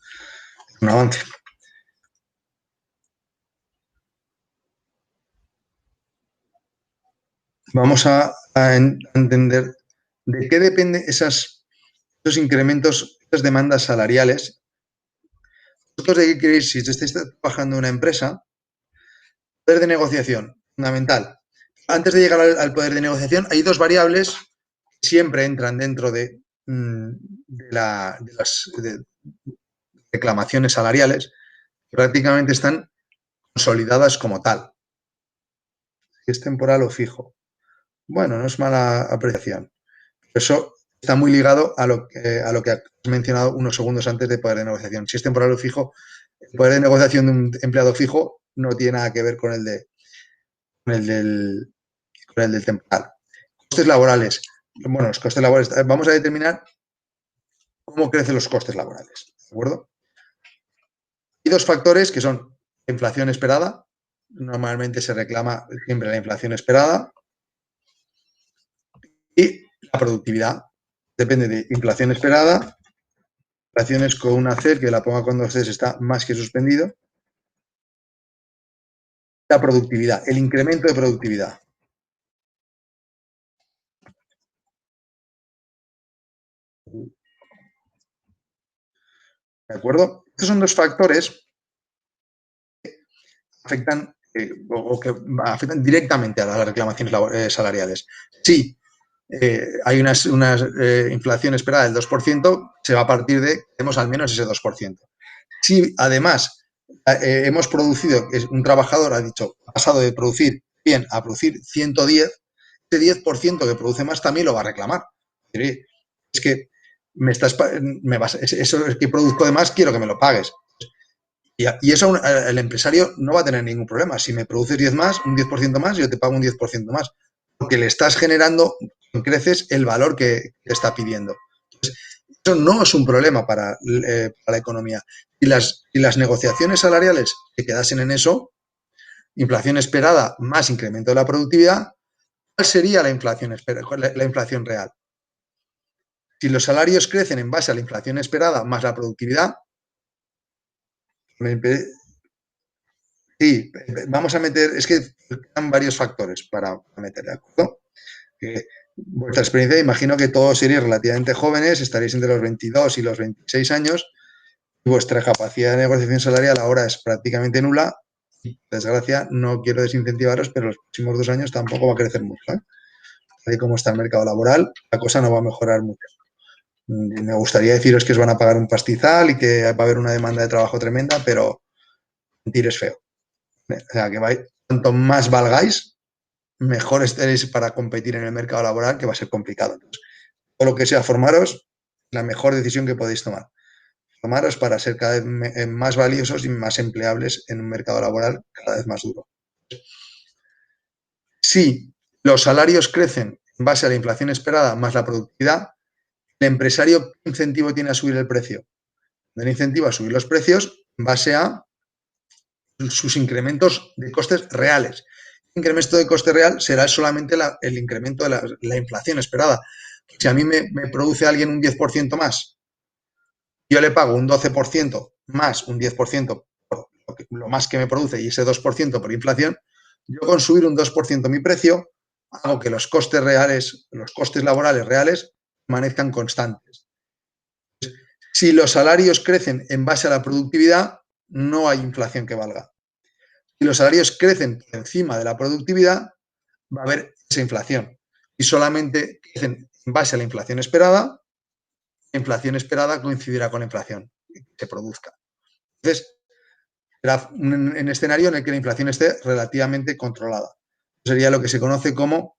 es un avance. Vamos a entender de qué dependen esos incrementos, esas demandas salariales. ¿Vosotros de qué queréis? Si estáis trabajando en una empresa, poder de negociación, fundamental. Antes de llegar al poder de negociación, hay dos variables que siempre entran dentro de las reclamaciones salariales, que prácticamente están consolidadas como tal. Si es temporal o fijo. Bueno, no es mala apreciación. Eso está muy ligado a lo que has mencionado unos segundos antes de poder de negociación. Si es temporal o fijo, el poder de negociación de un empleado fijo no tiene nada que ver con el del temporal. Costes laborales. Bueno, los costes laborales. Vamos a determinar cómo crecen los costes laborales. ¿De acuerdo? Hay dos factores que son la inflación esperada, normalmente se reclama siempre la inflación esperada. Y la productividad depende de inflación esperada, inflaciones con una C, que la ponga con dos Cs, está más que suspendido. La productividad, el incremento de productividad. ¿De acuerdo? Estos son dos factores que afectan o que afectan directamente a las reclamaciones salariales. Sí, hay una inflación esperada del 2%, se va a partir de, tenemos al menos ese 2%. Si además hemos producido, un trabajador ha dicho, ha pasado de producir 100 a producir 110, ese 10% que produce más también lo va a reclamar. Es que eso que produzco de más, quiero que me lo pagues. Y eso el empresario no va a tener ningún problema. Si me produces 10 más, un 10% más, yo te pago un 10% más. Porque le estás generando, creces el valor que te está pidiendo. Entonces, eso no es un problema para la economía. Y las negociaciones salariales que quedasen en eso, inflación esperada más incremento de la productividad, ¿cuál sería la inflación real? Si los salarios crecen en base a la inflación esperada más la productividad, sí, vamos a meter, es que quedan varios factores para meter, ¿de acuerdo? Vuestra experiencia, imagino que todos seréis relativamente jóvenes, estaréis entre los 22 y los 26 años, y vuestra capacidad de negociación salarial ahora es prácticamente nula. Por desgracia, no quiero desincentivaros, pero los próximos 2 años tampoco va a crecer mucho. Tal y como está el mercado laboral, la cosa no va a mejorar mucho. Me gustaría deciros que os van a pagar un pastizal y que va a haber una demanda de trabajo tremenda, pero mentir es feo. O sea, que cuanto más valgáis, mejor estaréis para competir en el mercado laboral, que va a ser complicado. Entonces, todo lo que sea formaros, la mejor decisión que podéis tomar. Formaros para ser cada vez más valiosos y más empleables en un mercado laboral cada vez más duro. Si los salarios crecen en base a la inflación esperada más la productividad, el empresario, ¿qué incentivo tiene a subir el precio? El incentivo a subir los precios en base a sus incrementos de costes reales. El incremento de coste real será solamente el incremento de la inflación esperada. Si a mí me produce alguien un 10% más, yo le pago un 12% más un 10% por lo más que me produce y ese 2% por inflación, yo con subir un 2% mi precio, hago que los costes reales, los costes laborales reales, permanezcan constantes. Si los salarios crecen en base a la productividad, no hay inflación que valga. Si los salarios crecen por encima de la productividad, va a haber esa inflación. Y solamente crecen en base a la inflación esperada, coincidirá con la inflación que se produzca. Entonces, será un escenario en el que la inflación esté relativamente controlada. Sería lo que se conoce como,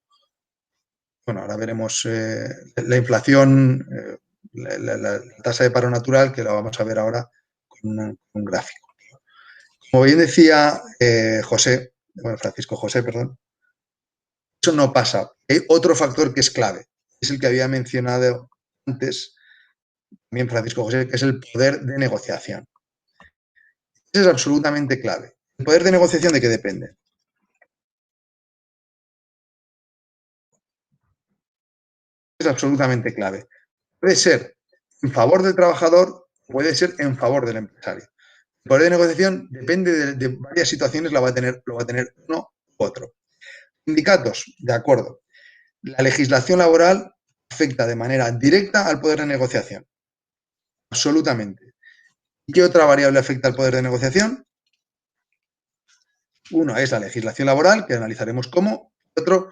bueno, ahora veremos la inflación, la tasa de paro natural, que la vamos a ver ahora con un gráfico. Como bien decía Francisco José, perdón, eso no pasa. Hay otro factor que es clave, es el que había mencionado antes también Francisco José, que es el poder de negociación. Eso es absolutamente clave. ¿El poder de negociación de qué depende? Es absolutamente clave. Puede ser en favor del trabajador, puede ser en favor del empresario. El poder de negociación depende de varias situaciones, lo va a tener uno u otro. Sindicatos, de acuerdo. La legislación laboral afecta de manera directa al poder de negociación. Absolutamente. ¿Y qué otra variable afecta al poder de negociación? Uno es la legislación laboral, que analizaremos cómo. Otro,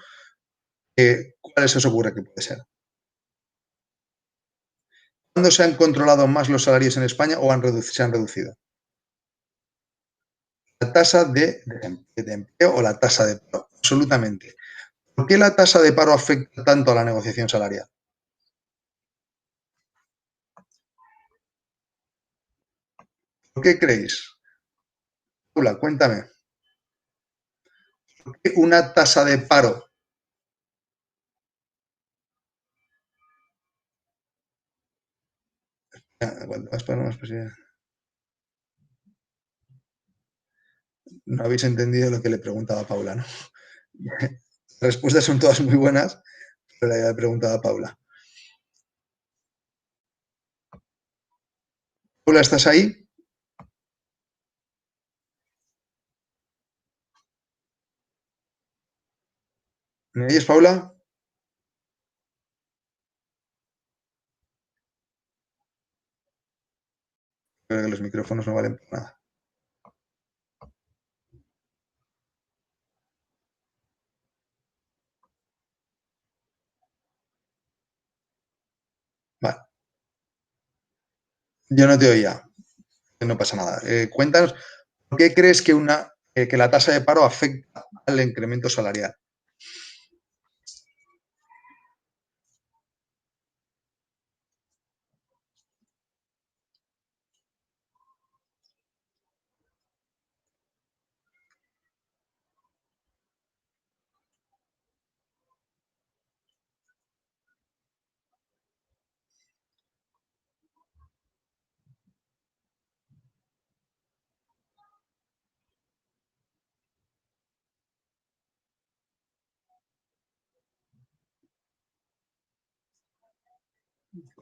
¿cuál se os ocurre que puede ser? ¿Cuándo se han controlado más los salarios en España o se han reducido? La tasa de empleo o la tasa de paro. Absolutamente. ¿Por qué la tasa de paro afecta tanto a la negociación salarial? ¿Por qué creéis? Paula, cuéntame. ¿Por qué una tasa de paro? no habéis entendido lo que le preguntaba a Paula, ¿no? Las respuestas son todas muy buenas, pero le había preguntado a Paula. Paula, ¿estás ahí? ¿Me oyes, Paula? Creo que los micrófonos no valen para nada. Vale. Yo no te oía. No pasa nada. Cuéntanos, ¿por qué crees que la tasa de paro afecta al incremento salarial?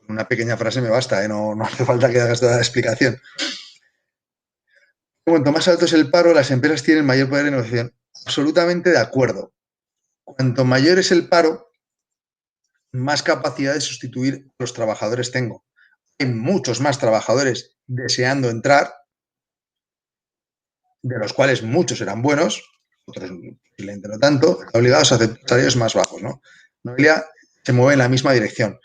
Una pequeña frase me basta, ¿eh? No hace falta que hagas toda la explicación. Cuanto más alto es el paro, las empresas tienen mayor poder de negociación. Absolutamente de acuerdo. Cuanto mayor es el paro, más capacidad de sustituir a los trabajadores tengo. Hay muchos más trabajadores deseando entrar, de los cuales muchos eran buenos, otros posiblemente no tanto, obligados a aceptar salarios más bajos, ¿no? Noelia se mueve en la misma dirección.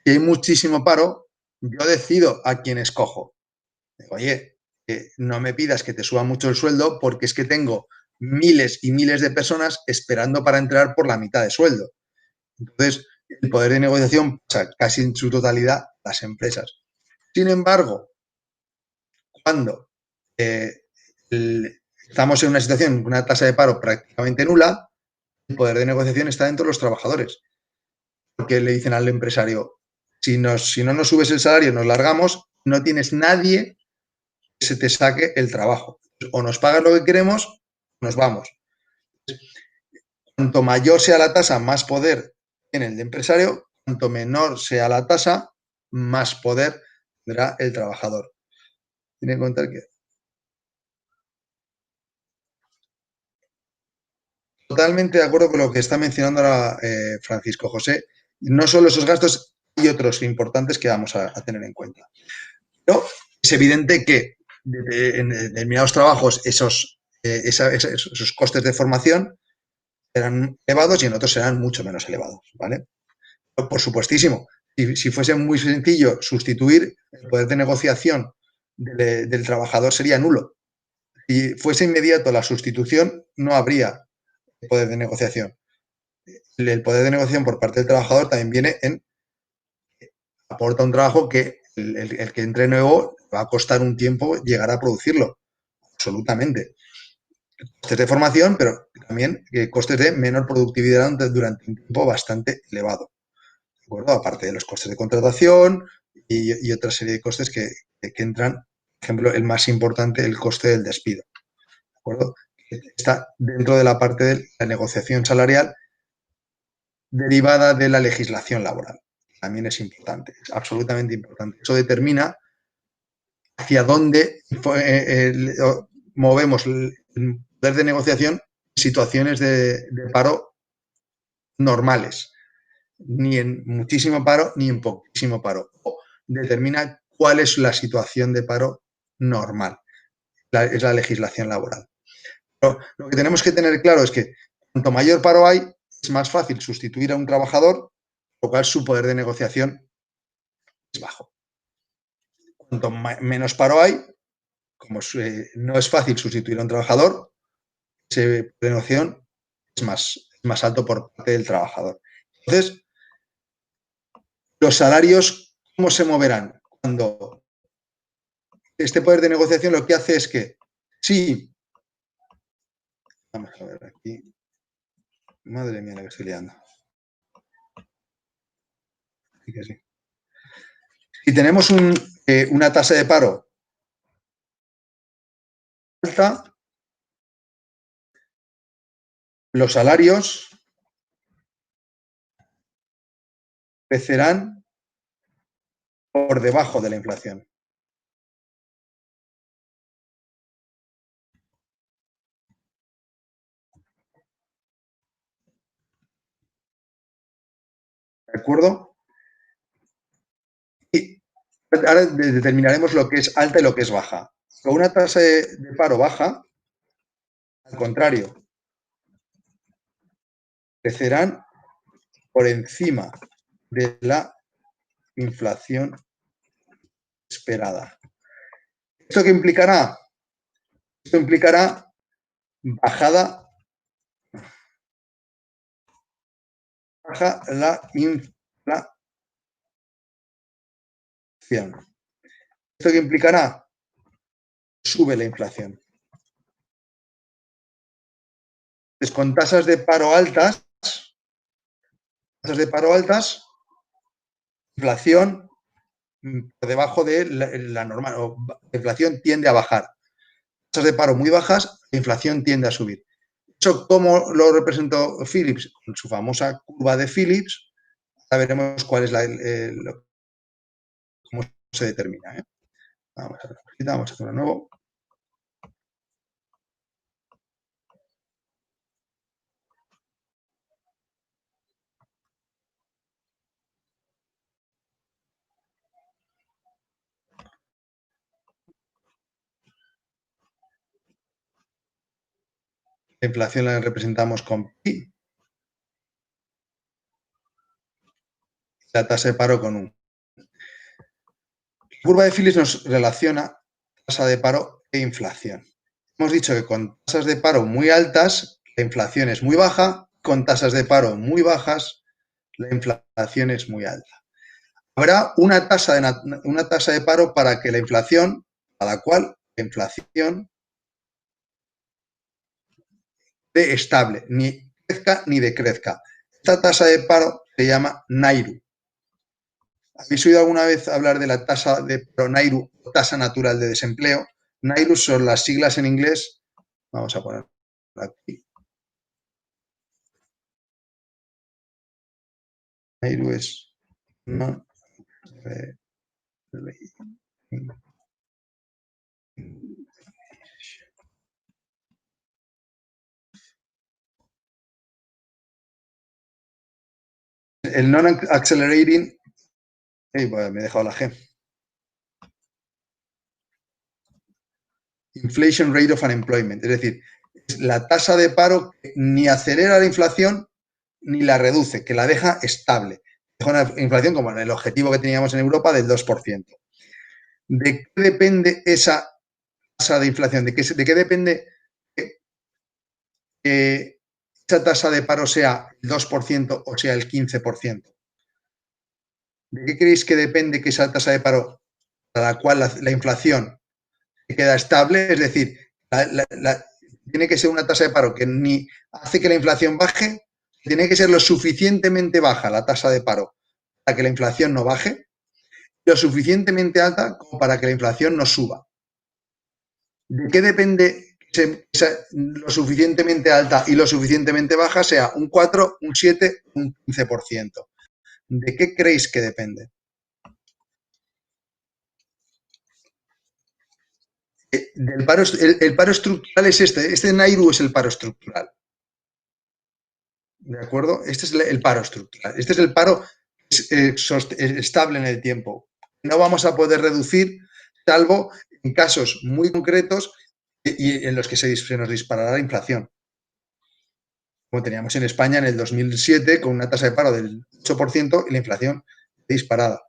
Si hay muchísimo paro, yo decido a quién escojo. Digo, oye, no me pidas que te suba mucho el sueldo porque es que tengo miles y miles de personas esperando para entrar por la mitad de sueldo. Entonces, el poder de negociación pasa casi en su totalidad a las empresas. Sin embargo, cuando estamos en una situación con una tasa de paro prácticamente nula, el poder de negociación está dentro de los trabajadores. Porque le dicen al empresario, si no nos subes el salario, nos largamos, no tienes nadie que se te saque el trabajo. O nos pagas lo que queremos, o nos vamos. Cuanto mayor sea la tasa, más poder tiene el empresario. Cuanto menor sea la tasa, más poder tendrá el trabajador. Tiene que contar que totalmente de acuerdo con lo que está mencionando ahora Francisco José. No solo esos gastos y otros importantes que vamos a tener en cuenta. Pero es evidente que en determinados trabajos esos costes de formación serán elevados y en otros serán mucho menos elevados, ¿vale? Pero por supuestísimo, si fuese muy sencillo sustituir, el poder de negociación del trabajador sería nulo. Si fuese inmediato la sustitución, no habría poder de negociación. El poder de negociación por parte del trabajador también viene en aporta un trabajo que el que entre nuevo va a costar un tiempo llegar a producirlo, absolutamente. Costes de formación, pero también costes de menor productividad durante un tiempo bastante elevado. ¿De acuerdo? Aparte de los costes de contratación y otra serie de costes que entran, por ejemplo, el más importante, el coste del despido. ¿De acuerdo? Está dentro de la parte de la negociación salarial derivada de la legislación laboral. También es importante, es absolutamente importante. Eso determina hacia dónde movemos el poder de negociación en situaciones de paro normales, ni en muchísimo paro ni en poquísimo paro. O determina cuál es la situación de paro normal, es la legislación laboral. Pero lo que tenemos que tener claro es que cuanto mayor paro hay, es más fácil sustituir a un trabajador, lo cual su poder de negociación es bajo. Cuanto menos paro hay, como no es fácil sustituir a un trabajador, ese poder de negociación es más alto por parte del trabajador. Entonces, los salarios, ¿cómo se moverán? Cuando este poder de negociación lo que hace es que, sí, vamos a ver aquí, madre mía la que estoy liando. Sí que sí. Si tenemos una tasa de paro alta, los salarios crecerán por debajo de la inflación. ¿De acuerdo? Y ahora determinaremos lo que es alta y lo que es baja. Con una tasa de paro baja, al contrario, crecerán por encima de la inflación esperada. ¿Esto qué implicará? Esto implicará baja la inflación. ¿Esto qué implicará? Sube la inflación. Entonces, con tasas de paro altas, inflación por debajo de la normal, o la inflación tiende a bajar. Tasas de paro muy bajas, la inflación tiende a subir. ¿Eso cómo lo representó Phillips? Con su famosa curva de Phillips. Ahora veremos cuál es cómo se determina. Vamos a hacer uno nuevo. La inflación la representamos con pi. La tasa de paro con 1. La curva de Phillips nos relaciona tasa de paro e inflación. Hemos dicho que con tasas de paro muy altas, la inflación es muy baja, con tasas de paro muy bajas, la inflación es muy alta. Habrá una tasa de paro para que la inflación, a la cual la inflación esté estable, ni crezca ni decrezca. Esta tasa de paro se llama NAIRU. ¿Habéis oído alguna vez hablar de la tasa de paro NAIRU, tasa natural de desempleo? NAIRU son las siglas en inglés. Vamos a poner aquí. NAIRU es el non-accelerating. Me he dejado la G. Inflation rate of unemployment, es decir, es la tasa de paro que ni acelera la inflación ni la reduce, que la deja estable. Deja una inflación como en el objetivo que teníamos en Europa del 2%. ¿De qué depende esa tasa de inflación? ¿De qué depende que esa tasa de paro sea el 2% o sea el 15%? ¿De qué creéis que depende que esa tasa de paro, a la cual la inflación queda estable? Es decir, tiene que ser una tasa de paro que ni hace que la inflación baje, tiene que ser lo suficientemente baja la tasa de paro para que la inflación no baje, lo suficientemente alta como para que la inflación no suba. ¿De qué depende que lo suficientemente alta y lo suficientemente baja sea un 4, un 7, un 15%? ¿De qué creéis que depende? El paro estructural es este NAIRU es el paro estructural. ¿De acuerdo? Este es el paro estructural. Este es el paro estable en el tiempo. No vamos a poder reducir, salvo en casos muy concretos y en los que se nos disparará la inflación. Como teníamos en España en el 2007, con una tasa de paro del 8% y la inflación disparada.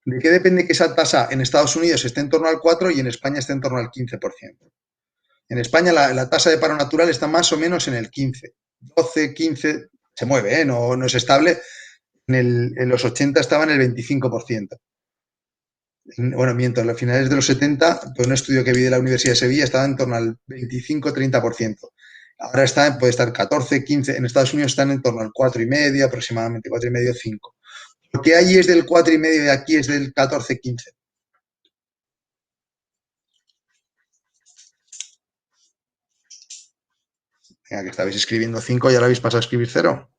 ¿De qué depende que esa tasa en Estados Unidos esté en torno al 4% y en España esté en torno al 15%? En España la tasa de paro natural está más o menos en el 15%. 12, 15, se mueve, no es estable. En los 80 estaba en el 25%. Bueno, miento, a finales de los 70, pues un estudio que vi de la Universidad de Sevilla estaba en torno al 25-30%. Ahora puede estar 14, 15, en Estados Unidos están en torno al 4,5 aproximadamente, 4,5, 5. Lo que ahí es del 4,5 y aquí es del 14, 15. Venga, que estabais escribiendo 5 y ahora habéis pasado a escribir 0.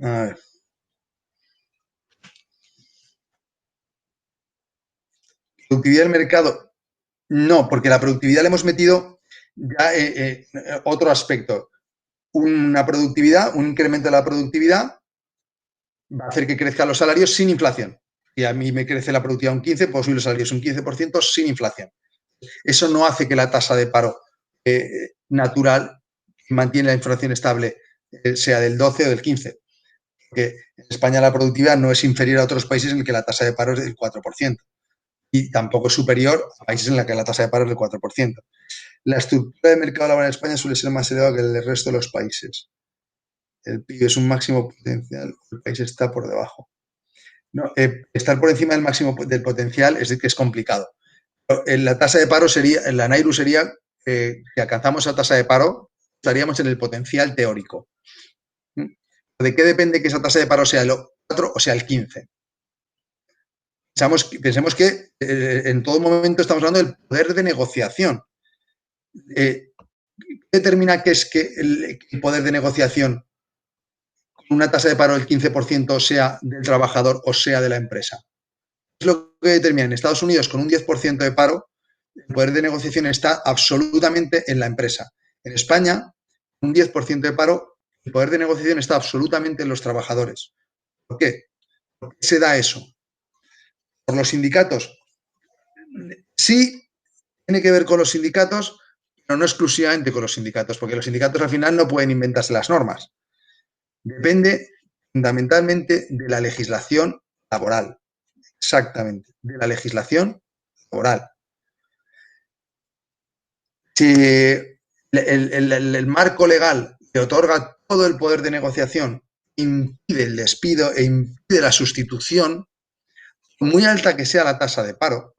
A ver. ¿Productividad del mercado? No, porque la productividad le hemos metido ya otro aspecto. Una productividad, un incremento de la productividad va a hacer que crezcan los salarios sin inflación. Y a mí me crece la productividad un 15%, puedo subir los salarios un 15% sin inflación. Eso no hace que la tasa de paro natural, que mantiene la inflación estable, sea del 12 o del 15%. Porque en España la productividad no es inferior a otros países en el que la tasa de paro es del 4%. Y tampoco es superior a países en los que la tasa de paro es del 4%. La estructura de mercado laboral en España suele ser más elevada que el del resto de los países. El PIB es un máximo potencial, el país está por debajo. No, estar por encima del máximo del potencial es complicado. La tasa de paro sería, en la NAIRU sería, si alcanzamos esa tasa de paro, estaríamos en el potencial teórico. ¿De qué depende que esa tasa de paro sea el 4 o sea el 15? Pensemos que en todo momento estamos hablando del poder de negociación. ¿Qué determina que es que el poder de negociación con una tasa de paro del 15% sea del trabajador o sea de la empresa? Es lo que determina en Estados Unidos con un 10% de paro, el poder de negociación está absolutamente en la empresa. En España, un 10% de paro, el poder de negociación está absolutamente en los trabajadores. ¿Por qué? ¿Por qué se da eso? ¿Por los sindicatos? Sí, tiene que ver con los sindicatos, pero no exclusivamente con los sindicatos, porque los sindicatos al final no pueden inventarse las normas. Depende fundamentalmente de la legislación laboral. Exactamente, de la legislación laboral. Si el marco legal que otorga todo el poder de negociación impide el despido e impide la sustitución, muy alta que sea la tasa de paro,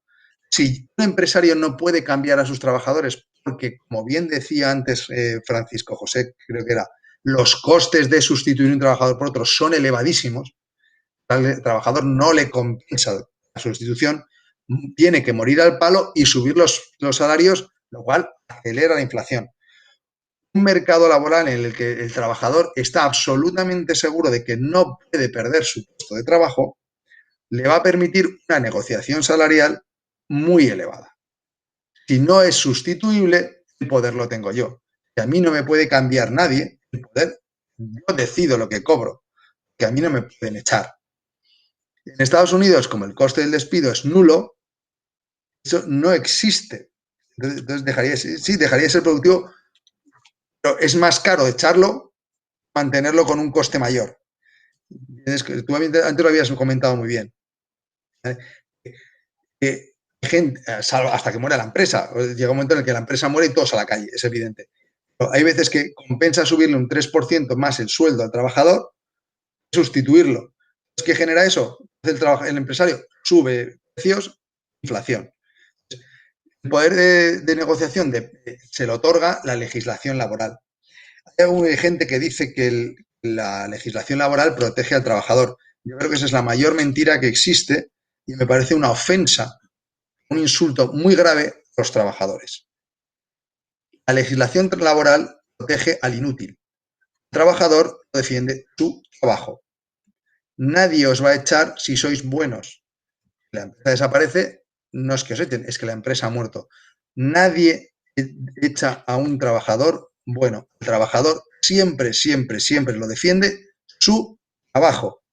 si un empresario no puede cambiar a sus trabajadores, porque, como bien decía antes Francisco José, creo que era, los costes de sustituir un trabajador por otro son elevadísimos, al trabajador no le compensa la sustitución, tiene que morir al palo y subir los salarios, lo cual acelera la inflación. Un mercado laboral en el que el trabajador está absolutamente seguro de que no puede perder su puesto de trabajo, le va a permitir una negociación salarial muy elevada. Si no es sustituible, el poder lo tengo yo. Que a mí no me puede cambiar nadie, el poder, yo decido lo que cobro, que a mí no me pueden echar. En Estados Unidos, como el coste del despido es nulo, eso no existe. Entonces dejaría de ser productivo, pero es más caro echarlo, mantenerlo con un coste mayor. Tú antes lo habías comentado muy bien. Gente, hasta que muera la empresa. Llega un momento en el que la empresa muere y todos a la calle, es evidente. Pero hay veces que compensa subirle un 3% más el sueldo al trabajador, sustituirlo. ¿Qué genera eso? El empresario sube precios, inflación. El poder de negociación se le otorga la legislación laboral. Hay gente que dice que la legislación laboral protege al trabajador. Yo creo que esa es la mayor mentira que existe y me parece una ofensa, un insulto muy grave a los trabajadores. La legislación laboral protege al inútil. El trabajador defiende su trabajo. Nadie os va a echar si sois buenos. La empresa desaparece, no es que os echen, es que la empresa ha muerto. Nadie echa a un trabajador bueno. El trabajador siempre, siempre, siempre lo defiende su trabajo.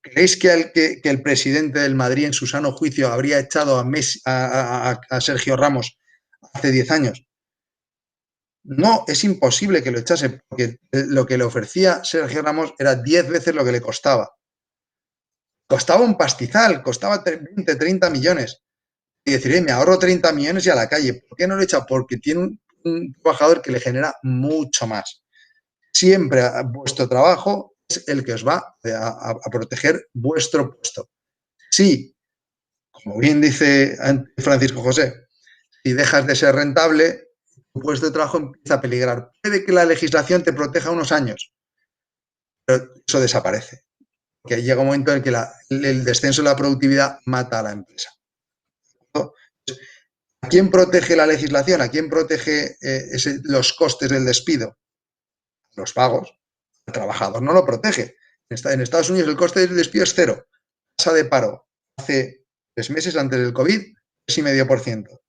¿Creéis que el presidente del Madrid en su sano juicio habría echado a Sergio Ramos hace 10 años? No, es imposible que lo echase, porque lo que le ofrecía Sergio Ramos era 10 veces lo que le costaba. Costaba un pastizal, costaba 20, 30 millones. Y decir, me ahorro 30 millones y a la calle. ¿Por qué no lo echa? Porque tiene un trabajador que le genera mucho más. Siempre vuestro trabajo es el que os va a proteger vuestro puesto. Sí, como bien dice Francisco José, si dejas de ser rentable, tu puesto de trabajo empieza a peligrar. Puede que la legislación te proteja unos años, pero eso desaparece. Que llega un momento en el que el descenso de la productividad mata a la empresa. ¿A quién protege la legislación? ¿A quién protege los costes del despido? Los pagos. El trabajador no lo protege. En Estados Unidos el coste del despido es cero. Tasa de paro hace 3 meses antes del COVID, 3,5%.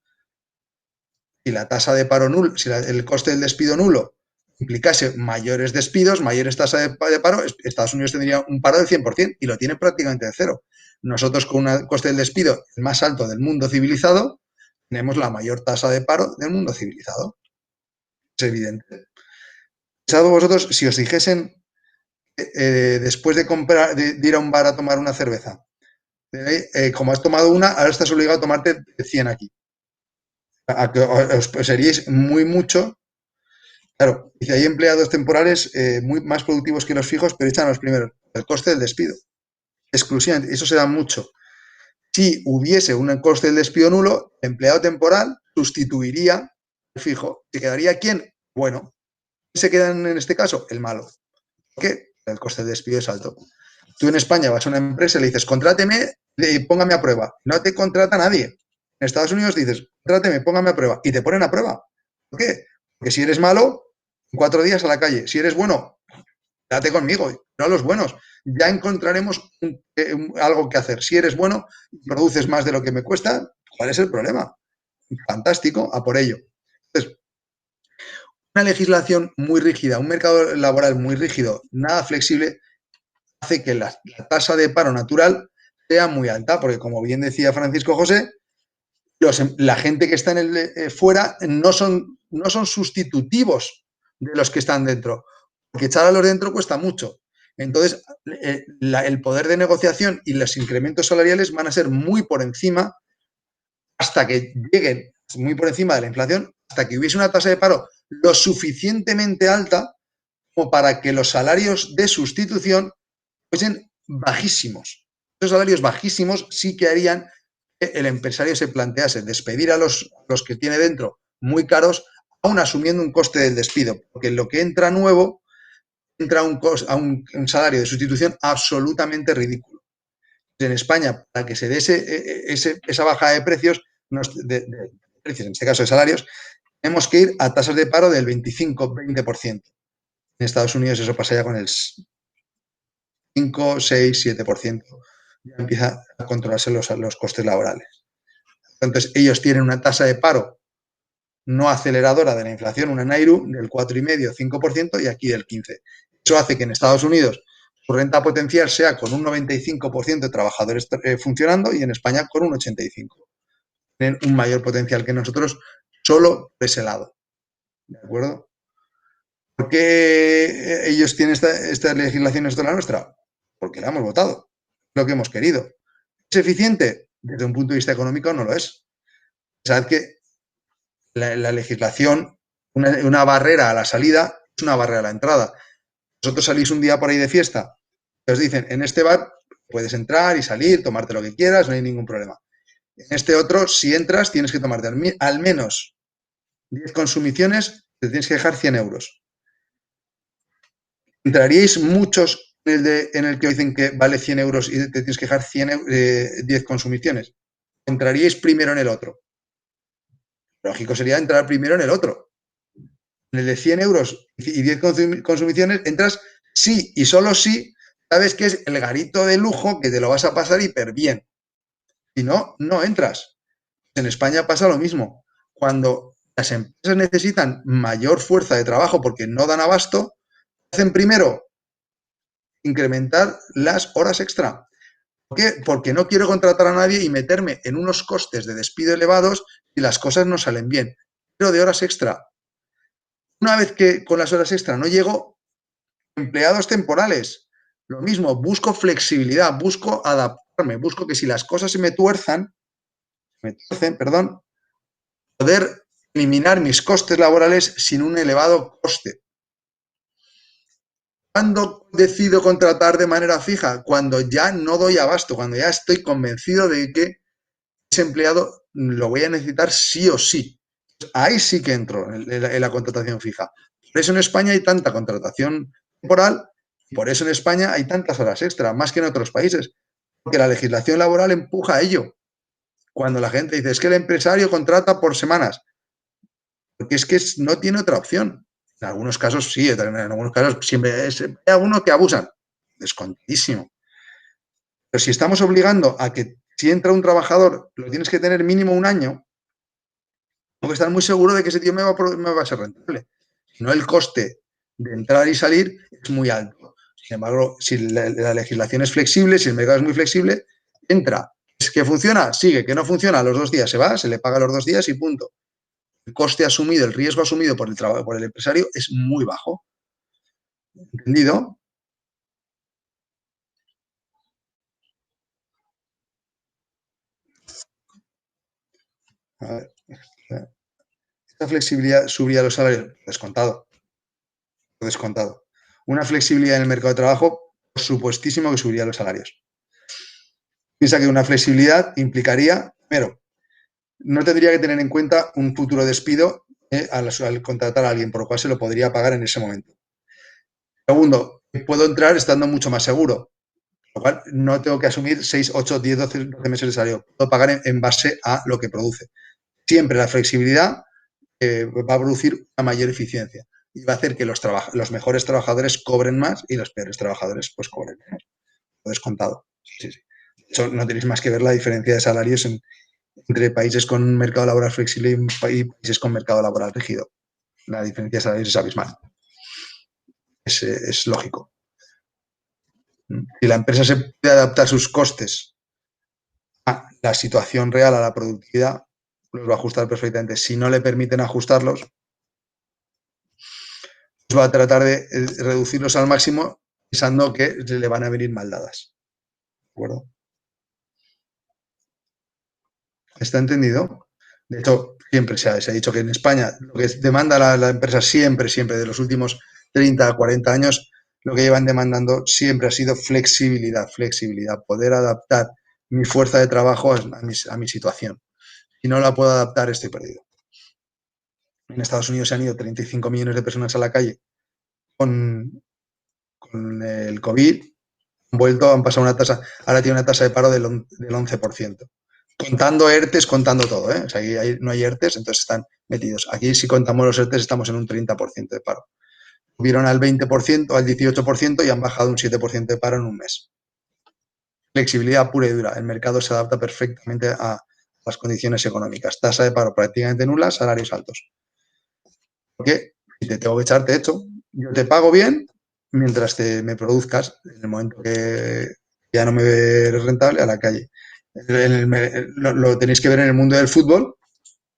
Si la tasa de paro nulo, si el coste del despido nulo implicase mayores despidos, mayores tasas de paro, Estados Unidos tendría un paro del 100% y lo tiene prácticamente de cero. Nosotros, con un coste del despido el más alto del mundo civilizado, tenemos la mayor tasa de paro del mundo civilizado. Es evidente. Pensad vosotros, si os dijesen, después de ir a un bar a tomar una cerveza, como has tomado una, ahora estás obligado a tomarte 100 aquí. A que os seríais muy mucho. Claro, dice, hay empleados temporales muy más productivos que los fijos, pero echan los primeros. El coste del despido. Exclusivamente, eso se da mucho. Si hubiese un coste del despido nulo, el empleado temporal sustituiría el fijo. ¿Se quedaría quién? Bueno, ¿se quedan en este caso? El malo. ¿Por qué? El coste del despido es alto. Tú en España vas a una empresa y le dices, contráteme y póngame a prueba. No te contrata nadie. En Estados Unidos dices, contráteme, póngame a prueba. Y te ponen a prueba. ¿Por qué? Porque si eres malo, 4 días a la calle. Si eres bueno, date conmigo, no a los buenos. Ya encontraremos algo que hacer. Si eres bueno, produces más de lo que me cuesta, ¿cuál es el problema? Fantástico, a por ello. Entonces, una legislación muy rígida, un mercado laboral muy rígido, nada flexible, hace que la tasa de paro natural sea muy alta, porque como bien decía Francisco José, la gente que está fuera no son sustitutivos de los que están dentro, porque echar a los dentro cuesta mucho. Entonces, el poder de negociación y los incrementos salariales van a ser muy por encima, hasta que lleguen muy por encima de la inflación, hasta que hubiese una tasa de paro lo suficientemente alta como para que los salarios de sustitución fuesen bajísimos. Esos salarios bajísimos sí que harían que el empresario se plantease despedir a los que tiene dentro muy caros, aún asumiendo un coste del despido, porque lo que entra nuevo entra a un salario de sustitución absolutamente ridículo. En España, para que se dé esa bajada de precios, en este caso de salarios, tenemos que ir a tasas de paro del 25-20%. En Estados Unidos eso pasa ya con el 5, 6, 7%. Ya empieza a controlarse los costes laborales. Entonces, ellos tienen una tasa de paro no aceleradora de la inflación, una NAIRU, del 4,5, 5%, y aquí del 15%. Eso hace que en Estados Unidos su renta potencial sea con un 95% de trabajadores funcionando y en España con un 85%. Tienen un mayor potencial que nosotros solo por ese lado. ¿De acuerdo? ¿Por qué ellos tienen esta legislación, esto es la nuestra? Porque la hemos votado, lo que hemos querido. ¿Es eficiente? Desde un punto de vista económico no lo es. Sabed que la legislación, una barrera a la salida, es una barrera a la entrada. Vosotros salís un día por ahí de fiesta, os dicen, en este bar puedes entrar y salir, tomarte lo que quieras, no hay ningún problema. En este otro, si entras, tienes que tomarte al menos 10 consumiciones, te tienes que dejar 100 euros. ¿Entraríais muchos en el que dicen que vale 100 euros y te tienes que dejar 10 consumiciones? ¿Entraríais primero en el otro? Lógico sería entrar primero en el otro. En el de 100 euros y 10 consumiciones, entras sí y solo sí, sabes que es el garito de lujo que te lo vas a pasar hiper bien. Si no, no entras. En España pasa lo mismo. Cuando las empresas necesitan mayor fuerza de trabajo porque no dan abasto, hacen primero incrementar las horas extra. ¿Por qué? Porque no quiero contratar a nadie y meterme en unos costes de despido elevados y las cosas no salen bien. Pero de horas extra. Una vez que con las horas extra no llego, empleados temporales. Lo mismo, busco flexibilidad, busco adaptarme, busco que si las cosas se me tuercen, poder eliminar mis costes laborales sin un elevado coste. ¿Cuándo decido contratar de manera fija? Cuando ya no doy abasto, cuando ya estoy convencido de que ese empleado lo voy a necesitar sí o sí. Ahí sí que entro en la contratación fija. Por eso en España hay tanta contratación temporal y por eso en España hay tantas horas extra, más que en otros países. Porque la legislación laboral empuja a ello. Cuando la gente dice, es que el empresario contrata por semanas, porque es que no tiene otra opción. En algunos casos sí, en algunos casos siempre hay algunos que abusan. Descontísimo. Pero si estamos obligando a que si entra un trabajador lo tienes que tener mínimo un año, tengo que estar muy seguro de que ese tío me va a ser rentable. Si no, el coste de entrar y salir es muy alto. Sin embargo, si la legislación es flexible, si el mercado es muy flexible, entra. ¿Es que funciona? Sigue. Que no funciona, a los 2 días se va, se le paga los 2 días y punto. El coste asumido, el riesgo asumido por el empresario es muy bajo. ¿Entendido? A ver. Esta flexibilidad subiría los salarios. Descontado. Descontado. Una flexibilidad en el mercado de trabajo, por supuestísimo que subiría los salarios. Piensa que una flexibilidad implicaría, primero, no tendría que tener en cuenta un futuro despido al contratar a alguien, por lo cual se lo podría pagar en ese momento. Segundo, puedo entrar estando mucho más seguro, por lo cual no tengo que asumir 6, 8, 10, 12 meses de salario. Puedo pagar en base a lo que produce. Siempre la flexibilidad va a producir una mayor eficiencia y va a hacer que los mejores trabajadores cobren más y los peores trabajadores pues cobren menos. Lo descontado. Sí, sí. De hecho, no tenéis más que ver la diferencia de salarios entre países con un mercado laboral flexible y países con mercado laboral rígido. La diferencia de salarios es abismal. Es lógico. Si la empresa se puede adaptar sus costes a la situación real, a la productividad, los va a ajustar perfectamente. Si no le permiten ajustarlos, pues va a tratar de reducirlos al máximo pensando que le van a venir mal dadas. ¿De acuerdo? ¿Está entendido? De hecho, siempre se ha dicho que en España lo que demanda la empresa siempre, de los últimos 30 a 40 años, lo que llevan demandando siempre ha sido flexibilidad, poder adaptar mi fuerza de trabajo a mi situación. Si no la puedo adaptar, estoy perdido. En Estados Unidos se han ido 35 millones de personas a la calle con el COVID, han pasado una tasa, ahora tiene una tasa de paro del 11%. Contando ERTES, contando todo, ¿eh? O sea, aquí no hay ERTES, entonces están metidos. Aquí, si contamos los ERTES, estamos en un 30% de paro. Subieron al 20%, al 18% y han bajado un 7% de paro en un mes. Flexibilidad pura y dura. El mercado se adapta perfectamente a las condiciones económicas. Tasa de paro prácticamente nula, salarios altos. Porque si te tengo que echar, te echo. Yo te pago bien mientras me produzcas. En el momento que ya no me eres rentable, a la calle. Lo tenéis que ver en el mundo del fútbol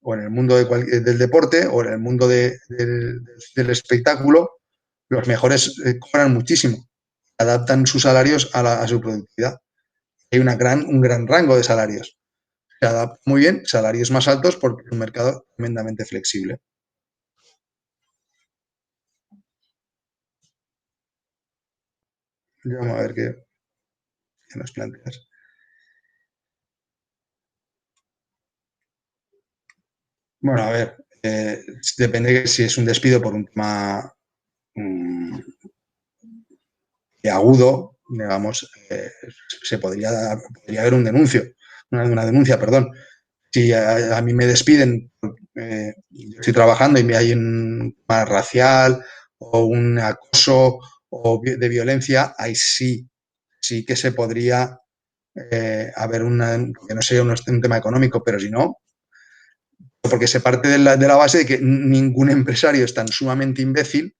o en el mundo del deporte o en el mundo del espectáculo. Los mejores cobran muchísimo, adaptan sus salarios a su productividad. Hay un gran rango de salarios. Se adapta muy bien, salarios más altos porque es un mercado tremendamente flexible. Vamos a ver qué nos planteas. Bueno, a ver, depende de si es un despido por un tema agudo, digamos, podría haber una denuncia, perdón. Si a mí me despiden, yo estoy trabajando y me hay un tema racial o un acoso o de violencia, ahí sí que se podría haber que no sea un tema económico, pero si no, porque se parte de la base de que ningún empresario es tan sumamente imbécil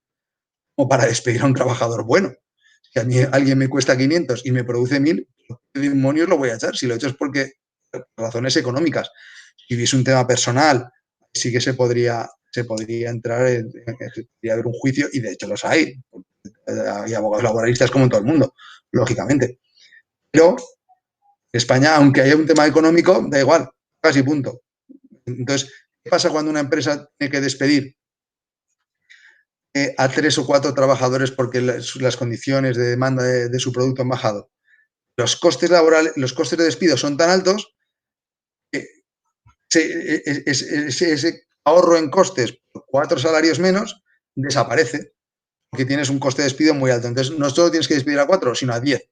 como para despedir a un trabajador bueno. Si a mí alguien me cuesta 500 y me produce 1000, ¿qué demonios lo voy a echar? Si lo he hecho es porque razones económicas. Si hubiese un tema personal, sí que se podría entrar, podría haber un juicio, y de hecho los hay. Hay abogados laboralistas como en todo el mundo, lógicamente. Pero en España, aunque haya un tema económico, da igual, casi punto. Entonces, ¿qué pasa cuando una empresa tiene que despedir a 3 o 4 trabajadores porque las condiciones de demanda de su producto han bajado? Los costes laborales, los costes de despido son tan altos que ese ahorro en costes por 4 salarios menos desaparece, porque tienes un coste de despido muy alto. Entonces, no solo tienes que despedir a 4, sino a 10,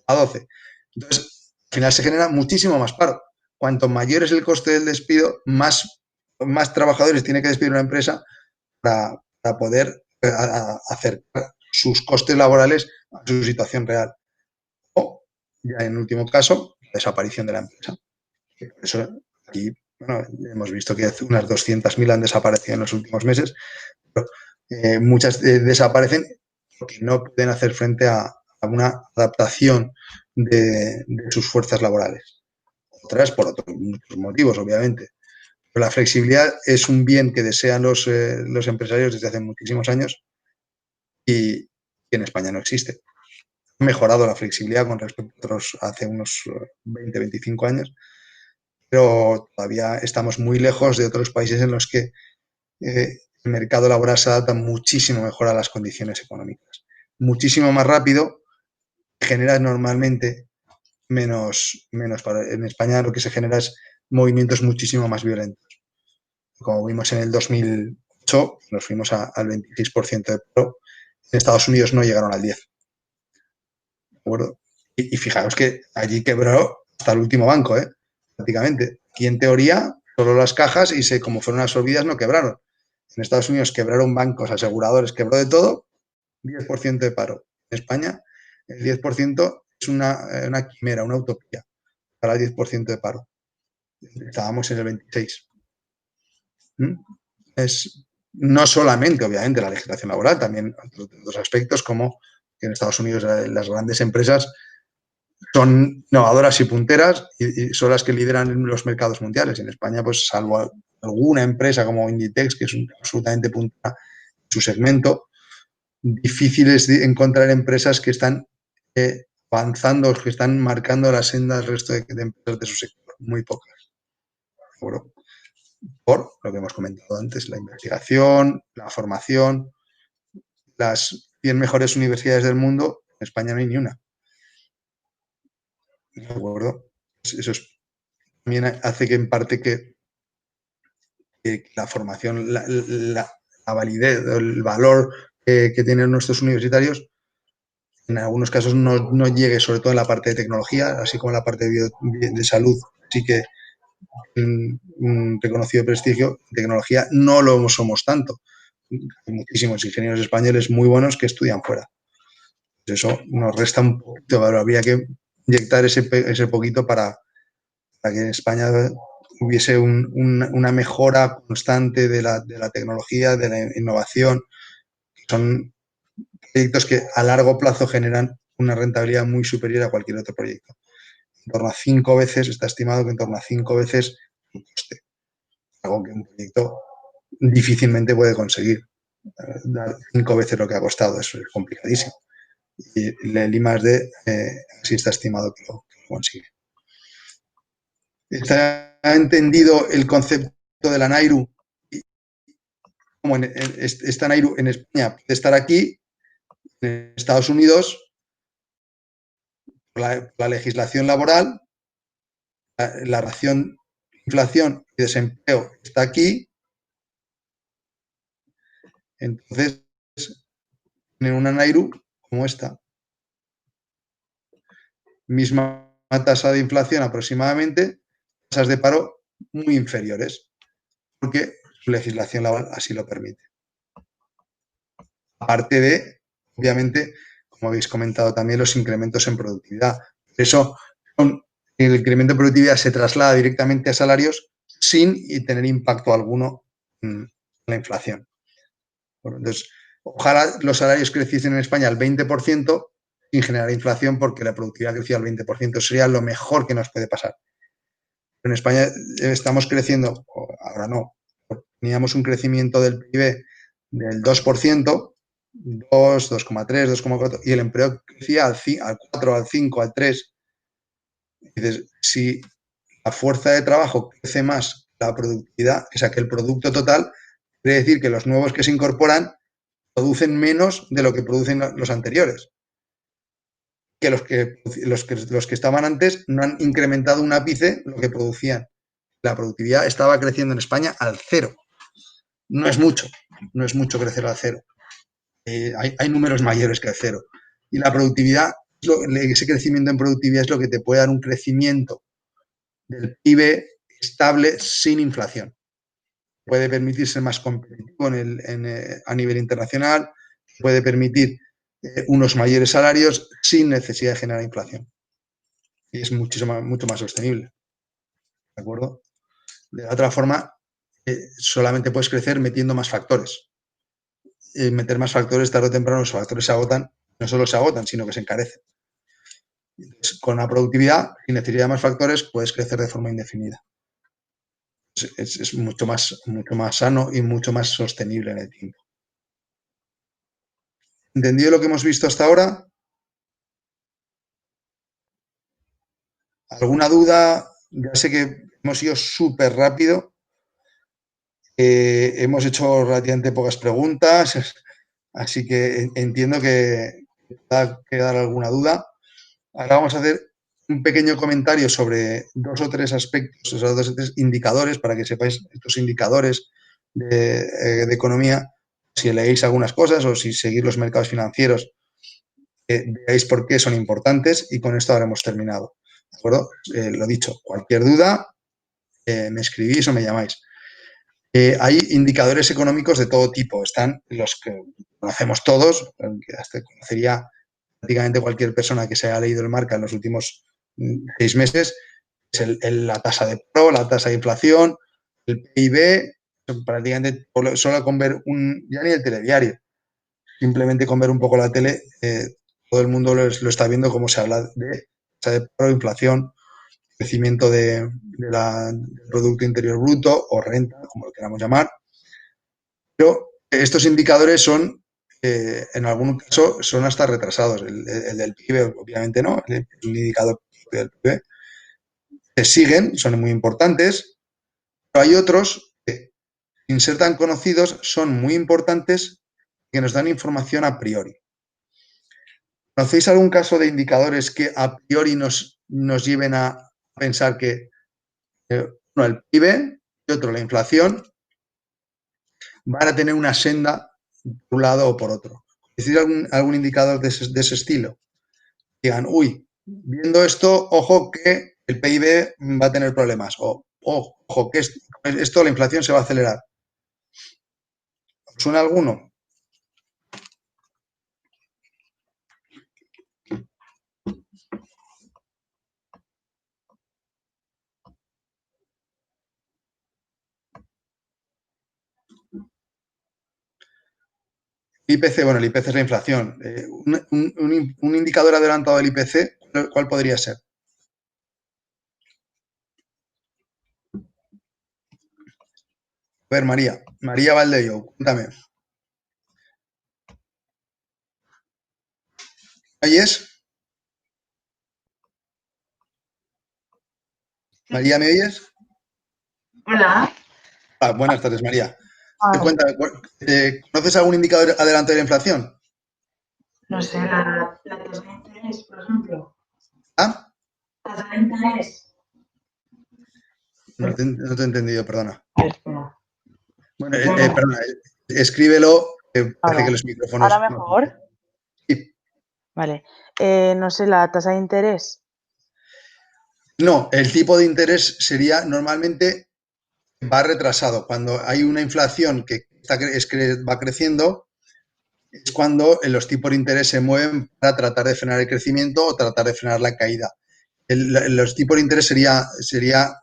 a 12. Entonces, al final se genera muchísimo más paro. Cuanto mayor es el coste del despido, más trabajadores tiene que despedir una empresa para poder acercar sus costes laborales a su situación real. O, ya en último caso, la desaparición de la empresa. Por eso aquí, bueno, hemos visto que unas 200.000 han desaparecido en los últimos meses, pero muchas desaparecen porque no pueden hacer frente a una adaptación de sus fuerzas laborales. Otras por otros muchos motivos, obviamente. Pero la flexibilidad es un bien que desean los empresarios desde hace muchísimos años y en España no existe. Ha mejorado la flexibilidad con respecto a otros hace unos 20, 25 años, pero todavía estamos muy lejos de otros países en los que el mercado laboral se adapta muchísimo mejor a las condiciones económicas. Muchísimo más rápido, genera normalmente menos paro. En España lo que se genera es movimientos muchísimo más violentos. Como vimos en el 2008, nos fuimos al 26% de paro. En Estados Unidos no llegaron al 10%. ¿De acuerdo? Y fijaos que allí quebró hasta el último banco, prácticamente. Aquí en teoría, solo las cajas y como fueron absorbidas no quebraron. En Estados Unidos quebraron bancos, aseguradores, quebró de todo, 10% de paro. En España, el 10% es una quimera, una utopía para el 10% de paro. Estábamos en el 26%. Es no solamente, obviamente, la legislación laboral, también otros aspectos como que en Estados Unidos las grandes empresas son innovadoras y punteras y son las que lideran los mercados mundiales. En España, pues salvo alguna empresa como Inditex, que es absolutamente puntera en su segmento, difícil es encontrar empresas que están avanzando, que están marcando la senda del resto de empresas de su sector. Muy pocas. Bueno, por lo que hemos comentado antes, la investigación, la formación, las 100 mejores universidades del mundo, en España no hay ni una. ¿De acuerdo? Eso también hace que en parte que la formación, la validez, el valor que tienen nuestros universitarios, en algunos casos no llegue, sobre todo en la parte de tecnología, así como en la parte de salud. Así que un reconocido prestigio, tecnología no lo somos tanto. Hay muchísimos ingenieros españoles muy buenos que estudian fuera. Eso nos resta un poquito, pero habría que inyectar ese poquito para que en España hubiese una mejora constante de la tecnología, de la innovación. Son proyectos que a largo plazo generan una rentabilidad muy superior a cualquier otro proyecto. En torno a 5 veces, está estimado que en torno a 5 veces el coste. Algo que un proyecto difícilmente puede conseguir. Dar 5 veces lo que ha costado, eso es complicadísimo. Y el I+D sí está estimado que lo consigue. ¿Está entendido el concepto de la NAIRU? Como esta NAIRU en España puede estar aquí, en Estados Unidos, la legislación laboral, la relación inflación y desempleo está aquí. Entonces, en una NAIRU como esta, misma tasa de inflación aproximadamente, tasas de paro muy inferiores, porque su legislación laboral así lo permite. Aparte de, obviamente, como habéis comentado también, los incrementos en productividad. Por eso, el incremento de productividad se traslada directamente a salarios sin tener impacto alguno en la inflación. Bueno, entonces, ojalá los salarios creciesen en España al 20% sin generar inflación, porque la productividad crecía al 20%. Sería lo mejor que nos puede pasar. En España estamos creciendo, ahora no, teníamos un crecimiento del PIB del 2%, 2, 2,3, 2,4, y el empleo crecía al 4, al 5, al 3. Entonces, si la fuerza de trabajo crece más, la productividad, o sea, que el producto total, quiere decir que los nuevos que se incorporan producen menos de lo que producen los anteriores. Que los que estaban antes no han incrementado un ápice lo que producían. la productividad estaba creciendo en España al 0. No es mucho crecer al 0. Hay números mayores que al 0. Y la productividad, ese crecimiento en productividad es lo que te puede dar un crecimiento del PIB estable sin inflación. Puede permitir ser más competitivo a nivel internacional, puede permitir unos mayores salarios sin necesidad de generar inflación. Y es mucho más sostenible. ¿De acuerdo? De otra forma, solamente puedes crecer metiendo más factores. Meter más factores, tarde o temprano los factores se agotan, no solo se agotan, sino que se encarecen. Entonces, con la productividad, sin necesidad de más factores, puedes crecer de forma indefinida. Es mucho más sano y mucho más sostenible en el tiempo. ¿Entendido lo que hemos visto hasta ahora? ¿Alguna duda? Ya sé que hemos ido súper rápido. Hemos hecho relativamente pocas preguntas, así que entiendo que va a quedar alguna duda. Ahora vamos a hacer un pequeño comentario sobre 2 o 3 aspectos, o sea, 2 o 3 indicadores, para que sepáis estos indicadores de economía, si leéis algunas cosas o si seguís los mercados financieros, veáis por qué son importantes, y con esto habremos terminado. ¿De acuerdo? Lo dicho, cualquier duda, me escribís o me llamáis. Hay indicadores económicos de todo tipo. Están los que conocemos todos, que hasta conocería prácticamente cualquier persona que se haya leído el Marca en los últimos 6 meses. Es la tasa de paro, la tasa de inflación, el PIB. Prácticamente solo con ver ya ni el telediario, simplemente con ver un poco la tele, todo el mundo lo está viendo, cómo se habla de tasa de paro, inflación, crecimiento del Producto Interior Bruto o renta, como lo queramos llamar. Pero estos indicadores son, en algún caso, son hasta retrasados. El del PIB, obviamente no, el indicador del PIB. Se siguen, son muy importantes, pero hay otros que, sin ser tan conocidos, son muy importantes, que nos dan información a priori. ¿Conocéis algún caso de indicadores que a priori nos lleven a pensar que uno, el PIB, y otro, la inflación, van a tener una senda por un lado o por otro? ¿Es decir, algún indicador de ese estilo? Digan, uy, viendo esto, ojo que el PIB va a tener problemas, o ojo que esto, la inflación se va a acelerar. ¿Os suena alguno? IPC, bueno, el IPC es la inflación. Un indicador adelantado del IPC, ¿cuál podría ser? A ver, María Valdello, cuéntame. ¿Me oyes? María, ¿me oyes? Hola. Buenas tardes, María. Cuéntame, ¿conoces algún indicador adelantado de la inflación? No sé, la tasa de interés, por ejemplo. ¿Ah? Tasa de interés. No te he entendido, perdona. Espera. Bueno, perdona, escríbelo, parece Ahora. que los micrófonos... ¿Ahora mejor? Sí. Vale. No sé, la tasa de interés. No, el tipo de interés sería normalmente, va retrasado. Cuando hay una inflación que va creciendo, es cuando los tipos de interés se mueven para tratar de frenar el crecimiento o tratar de frenar la caída. Los tipos de interés sería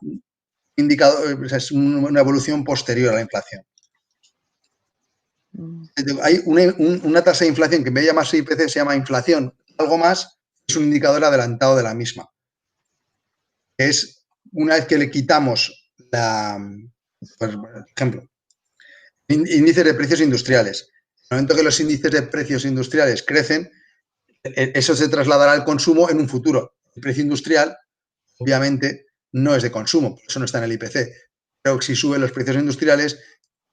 indicado, o sea, es una evolución posterior a la inflación. Hay una tasa de inflación que en vez de llamarse IPC se llama inflación. Algo más es un indicador adelantado de la misma. Es una vez que le quitamos por ejemplo, índices de precios industriales. En el momento que los índices de precios industriales crecen, eso se trasladará al consumo en un futuro. El precio industrial, obviamente, no es de consumo, por eso no está en el IPC. Pero si suben los precios industriales,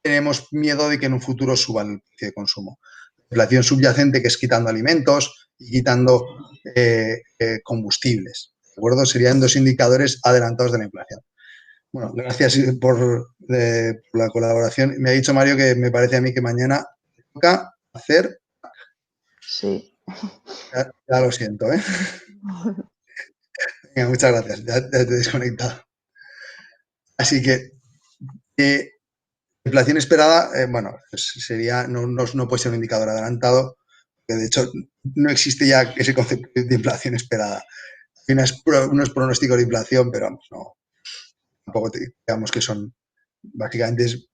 tenemos miedo de que en un futuro suba el precio de consumo. La inflación subyacente, que es quitando alimentos y quitando combustibles. ¿De acuerdo? Serían 2 indicadores adelantados de la inflación. Bueno, gracias por la colaboración. Me ha dicho Mario que me parece a mí que mañana toca hacer... Sí. Ya lo siento, ¿eh? Venga, muchas gracias. Ya te he desconectado. Así que, inflación esperada, bueno, pues sería, no puede ser un indicador adelantado, que de hecho no existe ya ese concepto de inflación esperada. Hay unos pronósticos de inflación, pero vamos, no, tampoco digamos que son, básicamente es el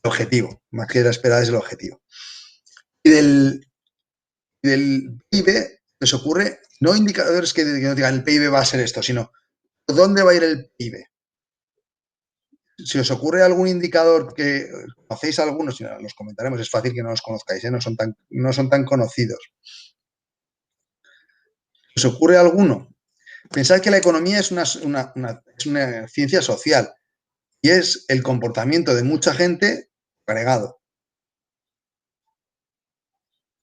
objetivo, más que la esperada es el objetivo. Y del PIB les ocurre, no indicadores que no digan el PIB va a ser esto, sino ¿dónde va a ir el PIB? Si os ocurre algún indicador que conocéis algunos, los comentaremos, es fácil que no los conozcáis, ¿eh? no son tan conocidos. ¿Os ocurre alguno? Pensad que la economía es una ciencia social y es el comportamiento de mucha gente agregado.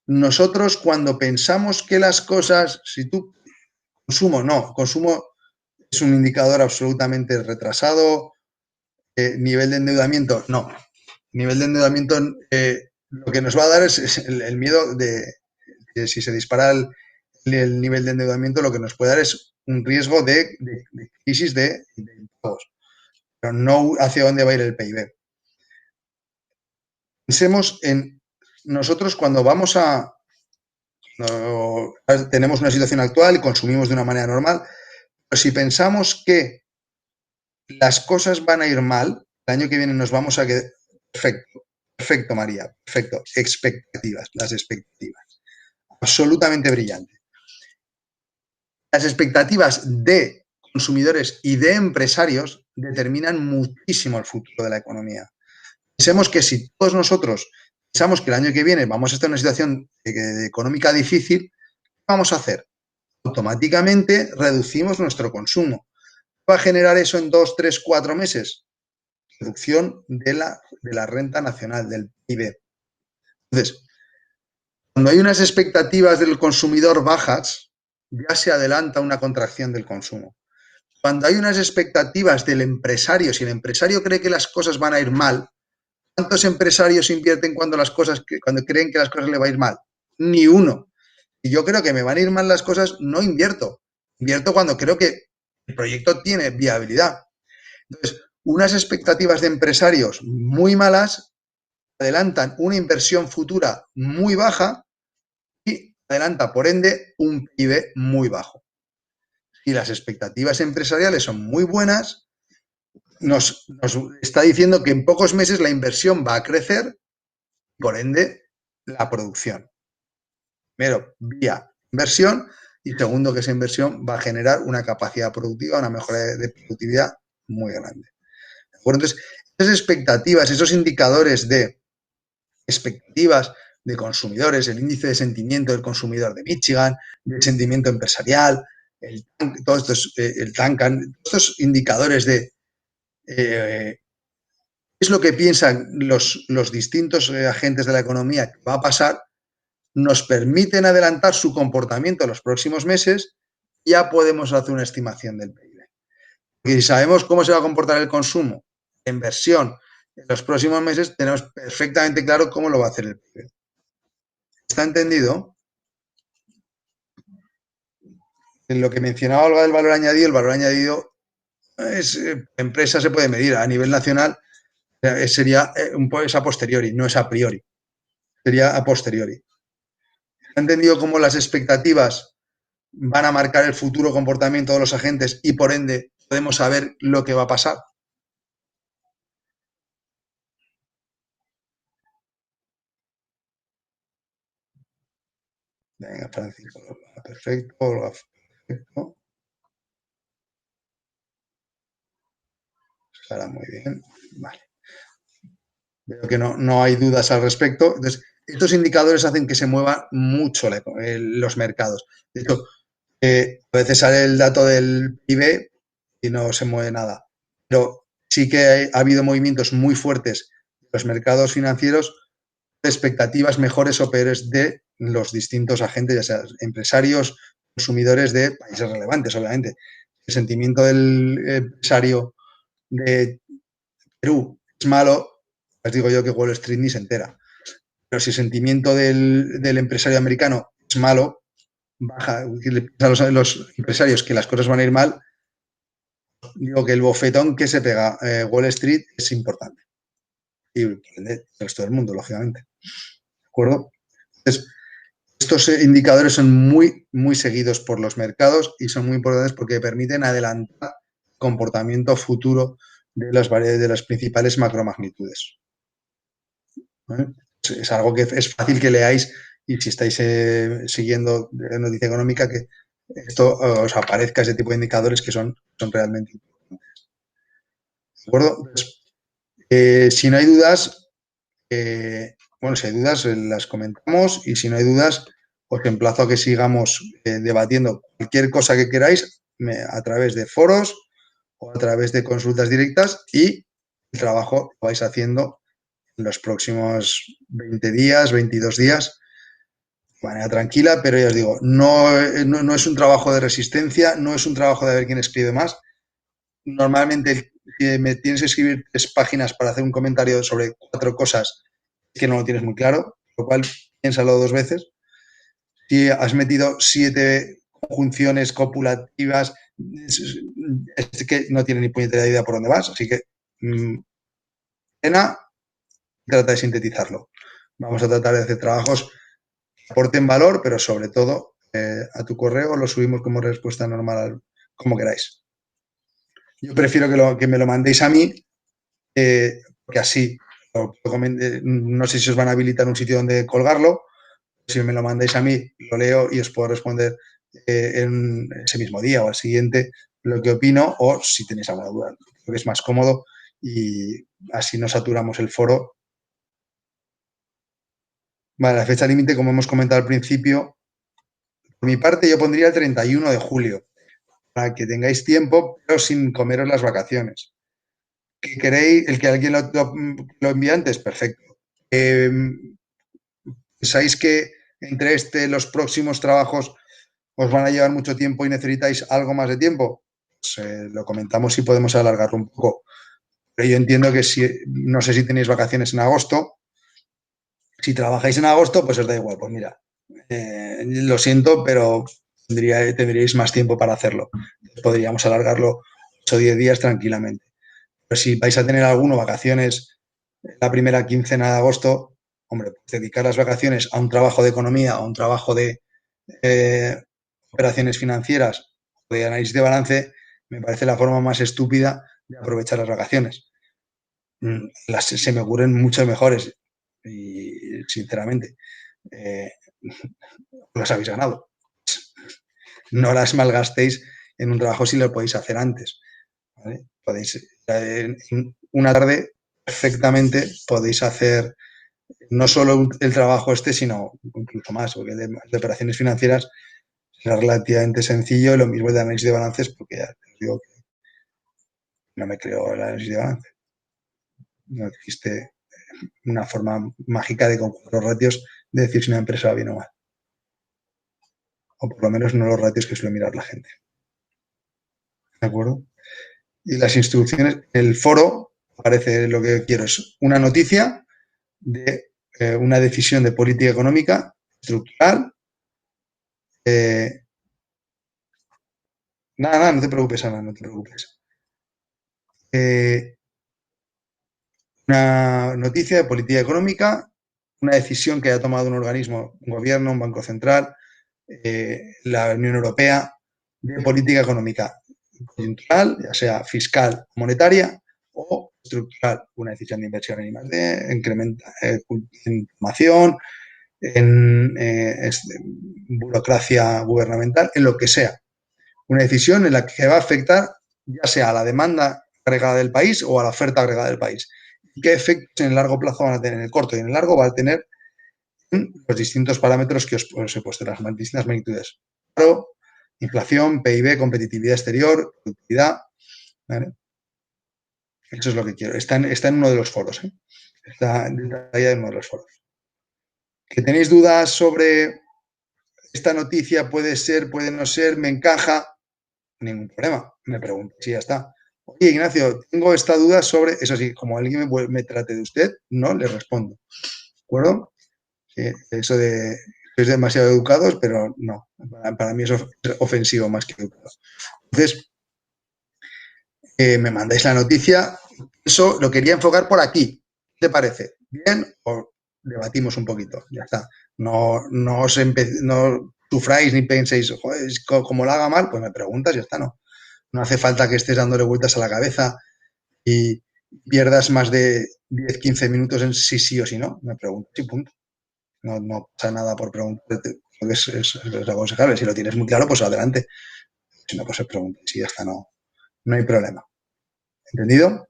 Nosotros cuando pensamos que las cosas, consumo es un indicador absolutamente retrasado, nivel de endeudamiento, no. Nivel de endeudamiento, lo que nos va a dar es el miedo de si se dispara el nivel de endeudamiento, lo que nos puede dar es un riesgo de crisis de pagos, pero no hacia dónde va a ir el PIB. Pensemos en nosotros cuando tenemos una situación actual y consumimos de una manera normal, pero si pensamos que las cosas van a ir mal, el año que viene nos vamos a quedar... Perfecto, María, perfecto. Las expectativas. Absolutamente brillante. Las expectativas de consumidores y de empresarios determinan muchísimo el futuro de la economía. Pensemos que si todos nosotros pensamos que el año que viene vamos a estar en una situación económica difícil, ¿qué vamos a hacer? Automáticamente reducimos nuestro consumo. ¿Qué va a generar eso en 2, 3, 4 meses? Reducción de la renta nacional, del PIB. Entonces, cuando hay unas expectativas del consumidor bajas, ya se adelanta una contracción del consumo. Cuando hay unas expectativas del empresario, si el empresario cree que las cosas van a ir mal, ¿cuántos empresarios invierten cuando creen que las cosas le van a ir mal? Ni uno. Y yo creo que me van a ir mal las cosas, no invierto. Invierto cuando creo que el proyecto tiene viabilidad. Entonces, unas expectativas de empresarios muy malas adelantan una inversión futura muy baja y adelanta, por ende, un PIB muy bajo. Si las expectativas empresariales son muy buenas, nos está diciendo que en pocos meses la inversión va a crecer, por ende, la producción. Primero, vía inversión, y segundo, que esa inversión va a generar una capacidad productiva, una mejora de productividad muy grande. ¿De acuerdo? Entonces, esas expectativas, esos indicadores de expectativas de consumidores, el índice de sentimiento del consumidor de Michigan, del sentimiento empresarial, todos el Tankan, todos estos indicadores de qué es lo que piensan los distintos agentes de la economía que va a pasar, nos permiten adelantar su comportamiento en los próximos meses, ya podemos hacer una estimación del PIB. Y si sabemos cómo se va a comportar el consumo, la inversión en los próximos meses, tenemos perfectamente claro cómo lo va a hacer el PIB. ¿Está entendido? En lo que mencionaba Olga del valor añadido, el valor añadido empresa se puede medir a nivel nacional, sería es a posteriori, no es a priori, sería a posteriori. ¿Ha entendido cómo las expectativas van a marcar el futuro comportamiento de los agentes y por ende podemos saber lo que va a pasar? Venga, Francisco, perfecto, Olga, perfecto. Estará muy bien, vale. Veo que no hay dudas al respecto. Entonces, estos indicadores hacen que se muevan mucho los mercados. De hecho, a veces sale el dato del PIB y no se mueve nada. Pero sí que ha habido movimientos muy fuertes en los mercados financieros, de expectativas mejores o peores de los distintos agentes, ya sea empresarios, consumidores de países relevantes, obviamente. El sentimiento del empresario de Perú es malo, les digo yo que Wall Street ni se entera. Pero si el sentimiento del empresario americano es malo, baja, a los empresarios que las cosas van a ir mal, digo que el bofetón que se pega Wall Street es importante. Y el resto del mundo, lógicamente. ¿De acuerdo? Entonces, estos indicadores son muy, muy seguidos por los mercados y son muy importantes porque permiten adelantar el comportamiento futuro de las principales macromagnitudes. ¿Vale? Es algo que es fácil que leáis y si estáis siguiendo noticia económica que esto os aparezca ese tipo de indicadores que son realmente importantes. ¿De acuerdo? Entonces, si no hay dudas, bueno, si hay dudas las comentamos y si no hay dudas os emplazo a que sigamos debatiendo cualquier cosa que queráis a través de foros o a través de consultas directas y el trabajo lo vais haciendo en los próximos 20 días, 22 días, de manera tranquila, pero ya os digo, no es un trabajo de resistencia, no es un trabajo de ver quién escribe más. Normalmente me tienes que escribir 3 páginas para hacer un comentario sobre 4 cosas que no lo tienes muy claro, lo cual piénsalo 2 veces. Si has metido 7 conjunciones copulativas, es que no tiene ni puñetera idea por dónde vas, así que trata de sintetizarlo. Vamos a tratar de hacer trabajos que aporten valor, pero sobre todo a tu correo lo subimos como respuesta normal, como queráis. Yo prefiero que me lo mandéis a mí, porque así, no sé si os van a habilitar un sitio donde colgarlo. Si me lo mandáis a mí, lo leo y os puedo responder en ese mismo día o al siguiente lo que opino o si tenéis alguna duda. Creo que es más cómodo y así no saturamos el foro. Vale, la fecha límite, como hemos comentado al principio, por mi parte yo pondría el 31 de julio, para que tengáis tiempo, pero sin comeros las vacaciones. ¿Qué queréis? El que alguien lo envíe antes, perfecto. ¿Pensáis que entre los próximos trabajos os van a llevar mucho tiempo y necesitáis algo más de tiempo? Pues lo comentamos y podemos alargarlo un poco. Pero yo entiendo que no sé si tenéis vacaciones en agosto. Si trabajáis en agosto, pues os da igual. Pues mira, lo siento, pero tendríais más tiempo para hacerlo. Podríamos alargarlo 8 o 10 días tranquilamente. Pero si vais a tener vacaciones la primera quincena de agosto, hombre, pues dedicar las vacaciones a un trabajo de economía, a un trabajo de operaciones financieras o de análisis de balance, me parece la forma más estúpida de aprovechar las vacaciones. Se me ocurren muchas mejores y, sinceramente, las habéis ganado. No las malgastéis en un trabajo si lo podéis hacer antes. ¿Vale? Podéis, en una tarde, perfectamente podéis hacer no solo el trabajo sino incluso más, porque el de operaciones financieras es relativamente sencillo, lo mismo el de análisis de balances, porque ya os digo que no me creo el análisis de balance. No existe una forma mágica de con 4 ratios de decir si una empresa va bien o mal. O por lo menos no los ratios que suele mirar la gente. ¿De acuerdo? Y las instrucciones, el foro, parece lo que quiero es una noticia de una decisión de política económica estructural. Nada, no te preocupes, Ana, no te preocupes. Una noticia de política económica, una decisión que haya tomado un organismo, un gobierno, un banco central, la Unión Europea, de política económica coyuntural, ya sea fiscal o monetaria, o estructural, una decisión de inversión en I+D, incrementa en información, en burocracia gubernamental, en lo que sea. Una decisión en la que va a afectar ya sea a la demanda agregada del país o a la oferta agregada del país. ¿Y qué efectos en el largo plazo van a tener? En el corto y en el largo va a tener los distintos parámetros que os he puesto, las distintas magnitudes. Claro, inflación, PIB, competitividad exterior, productividad. ¿Vale? Eso es lo que quiero. Está en uno de los foros. Está detallado en uno de los foros. ¿Que tenéis dudas sobre esta noticia? Puede ser, puede no ser, me encaja. Ningún problema. Me pregunto si ya está. Oye, Oye, Ignacio, tengo esta duda sobre, eso sí, como alguien me trate de usted, no le respondo. ¿De acuerdo? Sí, eso de sois demasiado educados, pero no. Para mí eso es ofensivo más que educado. Entonces, me mandáis la noticia. Eso lo quería enfocar por aquí. ¿Qué te parece? ¿Bien? ¿O debatimos un poquito? Ya está. No sufráis ni penséis, joder, como lo haga mal, pues me preguntas y ya está, ¿no? No hace falta que estés dándole vueltas a la cabeza y pierdas más de 10, 15 minutos en sí, sí o sí no. Me preguntas y punto. No pasa nada por preguntarte. Es aconsejable. Si lo tienes muy claro, pues adelante. Si no, pues se pregunta. Si ya está, no hay problema. ¿Entendido?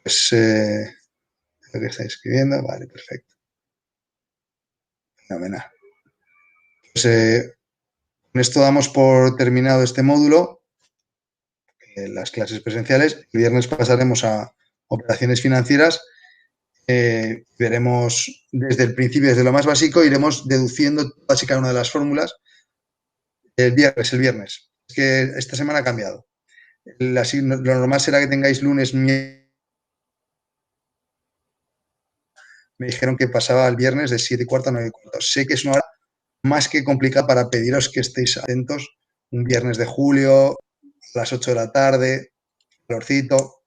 Pues lo que estáis escribiendo. Vale, perfecto. Fenomenal. Pues con esto damos por terminado este módulo. Las clases presenciales. El viernes pasaremos a operaciones financieras. Veremos desde el principio, desde lo más básico, iremos deduciendo todas y cada una de las fórmulas. El viernes. Es que esta semana ha cambiado. Lo normal será que tengáis lunes, me dijeron que pasaba el viernes de 7:15 a 9:15. Sé que es una hora más que complicada para pediros que estéis atentos un viernes de julio, a las 8 de la tarde, calorcito.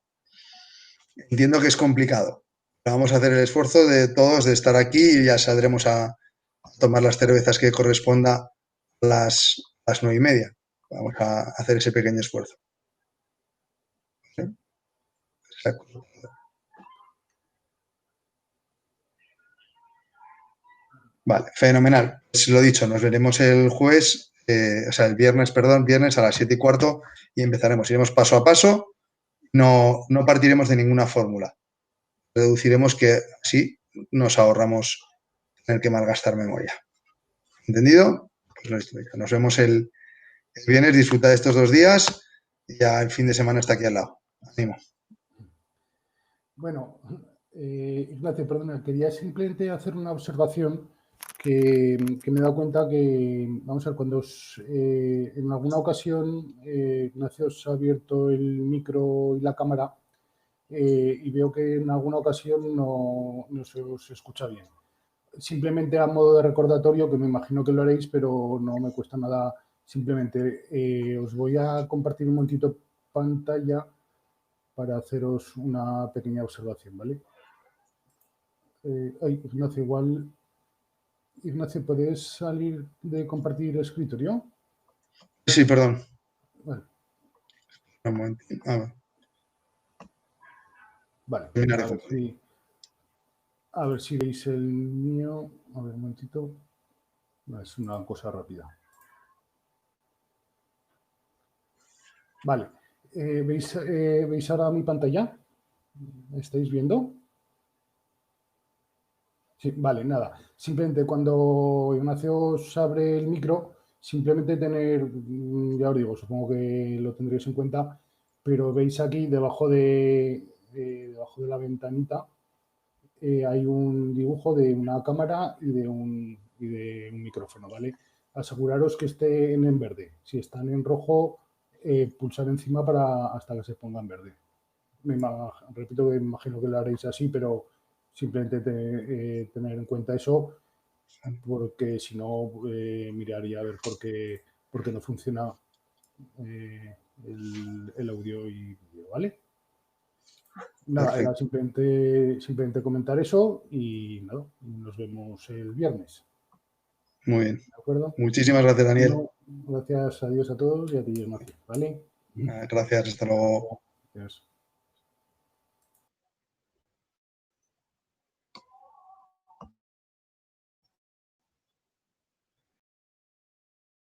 Entiendo que es complicado. Vamos a hacer el esfuerzo de todos de estar aquí y ya saldremos a tomar las cervezas que corresponda a las 9:30. Vamos a hacer ese pequeño esfuerzo. ¿Sí? Vale, fenomenal. Pues lo dicho, nos veremos el jueves, el viernes a las 7:15 y empezaremos. Iremos paso a paso, no partiremos de ninguna fórmula. Reduciremos que así nos ahorramos tener que malgastar memoria. ¿Entendido? Pues nos vemos el viernes, disfruta de estos 2 días y ya el fin de semana está aquí al lado. Ánimo. Bueno, Ignacio, perdona, quería simplemente hacer una observación que me he dado cuenta que, vamos a ver, cuando en alguna ocasión Ignacio os ha abierto el micro y la cámara y veo que en alguna ocasión no se os escucha bien. Simplemente a modo de recordatorio, que me imagino que lo haréis, pero no me cuesta nada, simplemente os voy a compartir un momentito pantalla para haceros una pequeña observación, ¿vale? Ignacio, Ignacio, ¿puedes salir de compartir escritorio? Sí, perdón. Vale. Un momentito. Vale, a ver si veis el mío. A ver, un momentito. Es una cosa rápida. Vale. ¿Veis ahora mi pantalla? ¿Estáis viendo? Sí, vale, nada. Simplemente cuando Ignacio os abre el micro, simplemente tener, ya os digo, supongo que lo tendréis en cuenta, pero veis aquí debajo de la ventanita hay un dibujo de una cámara y de un micrófono, ¿vale? Aseguraros que estén en verde. Si están en rojo, pulsar encima hasta que se ponga en verde. Repito que me imagino que lo haréis así, pero simplemente tener en cuenta eso, porque si no, miraría a ver por qué no funciona el audio y vídeo, ¿vale? Nada, era simplemente comentar eso y nada, nos vemos el viernes. Muy bien. ¿De acuerdo? Muchísimas gracias, Daniel. Bueno, gracias a Dios a todos y a ti, Ignacio, ¿vale? Gracias, hasta luego. Gracias.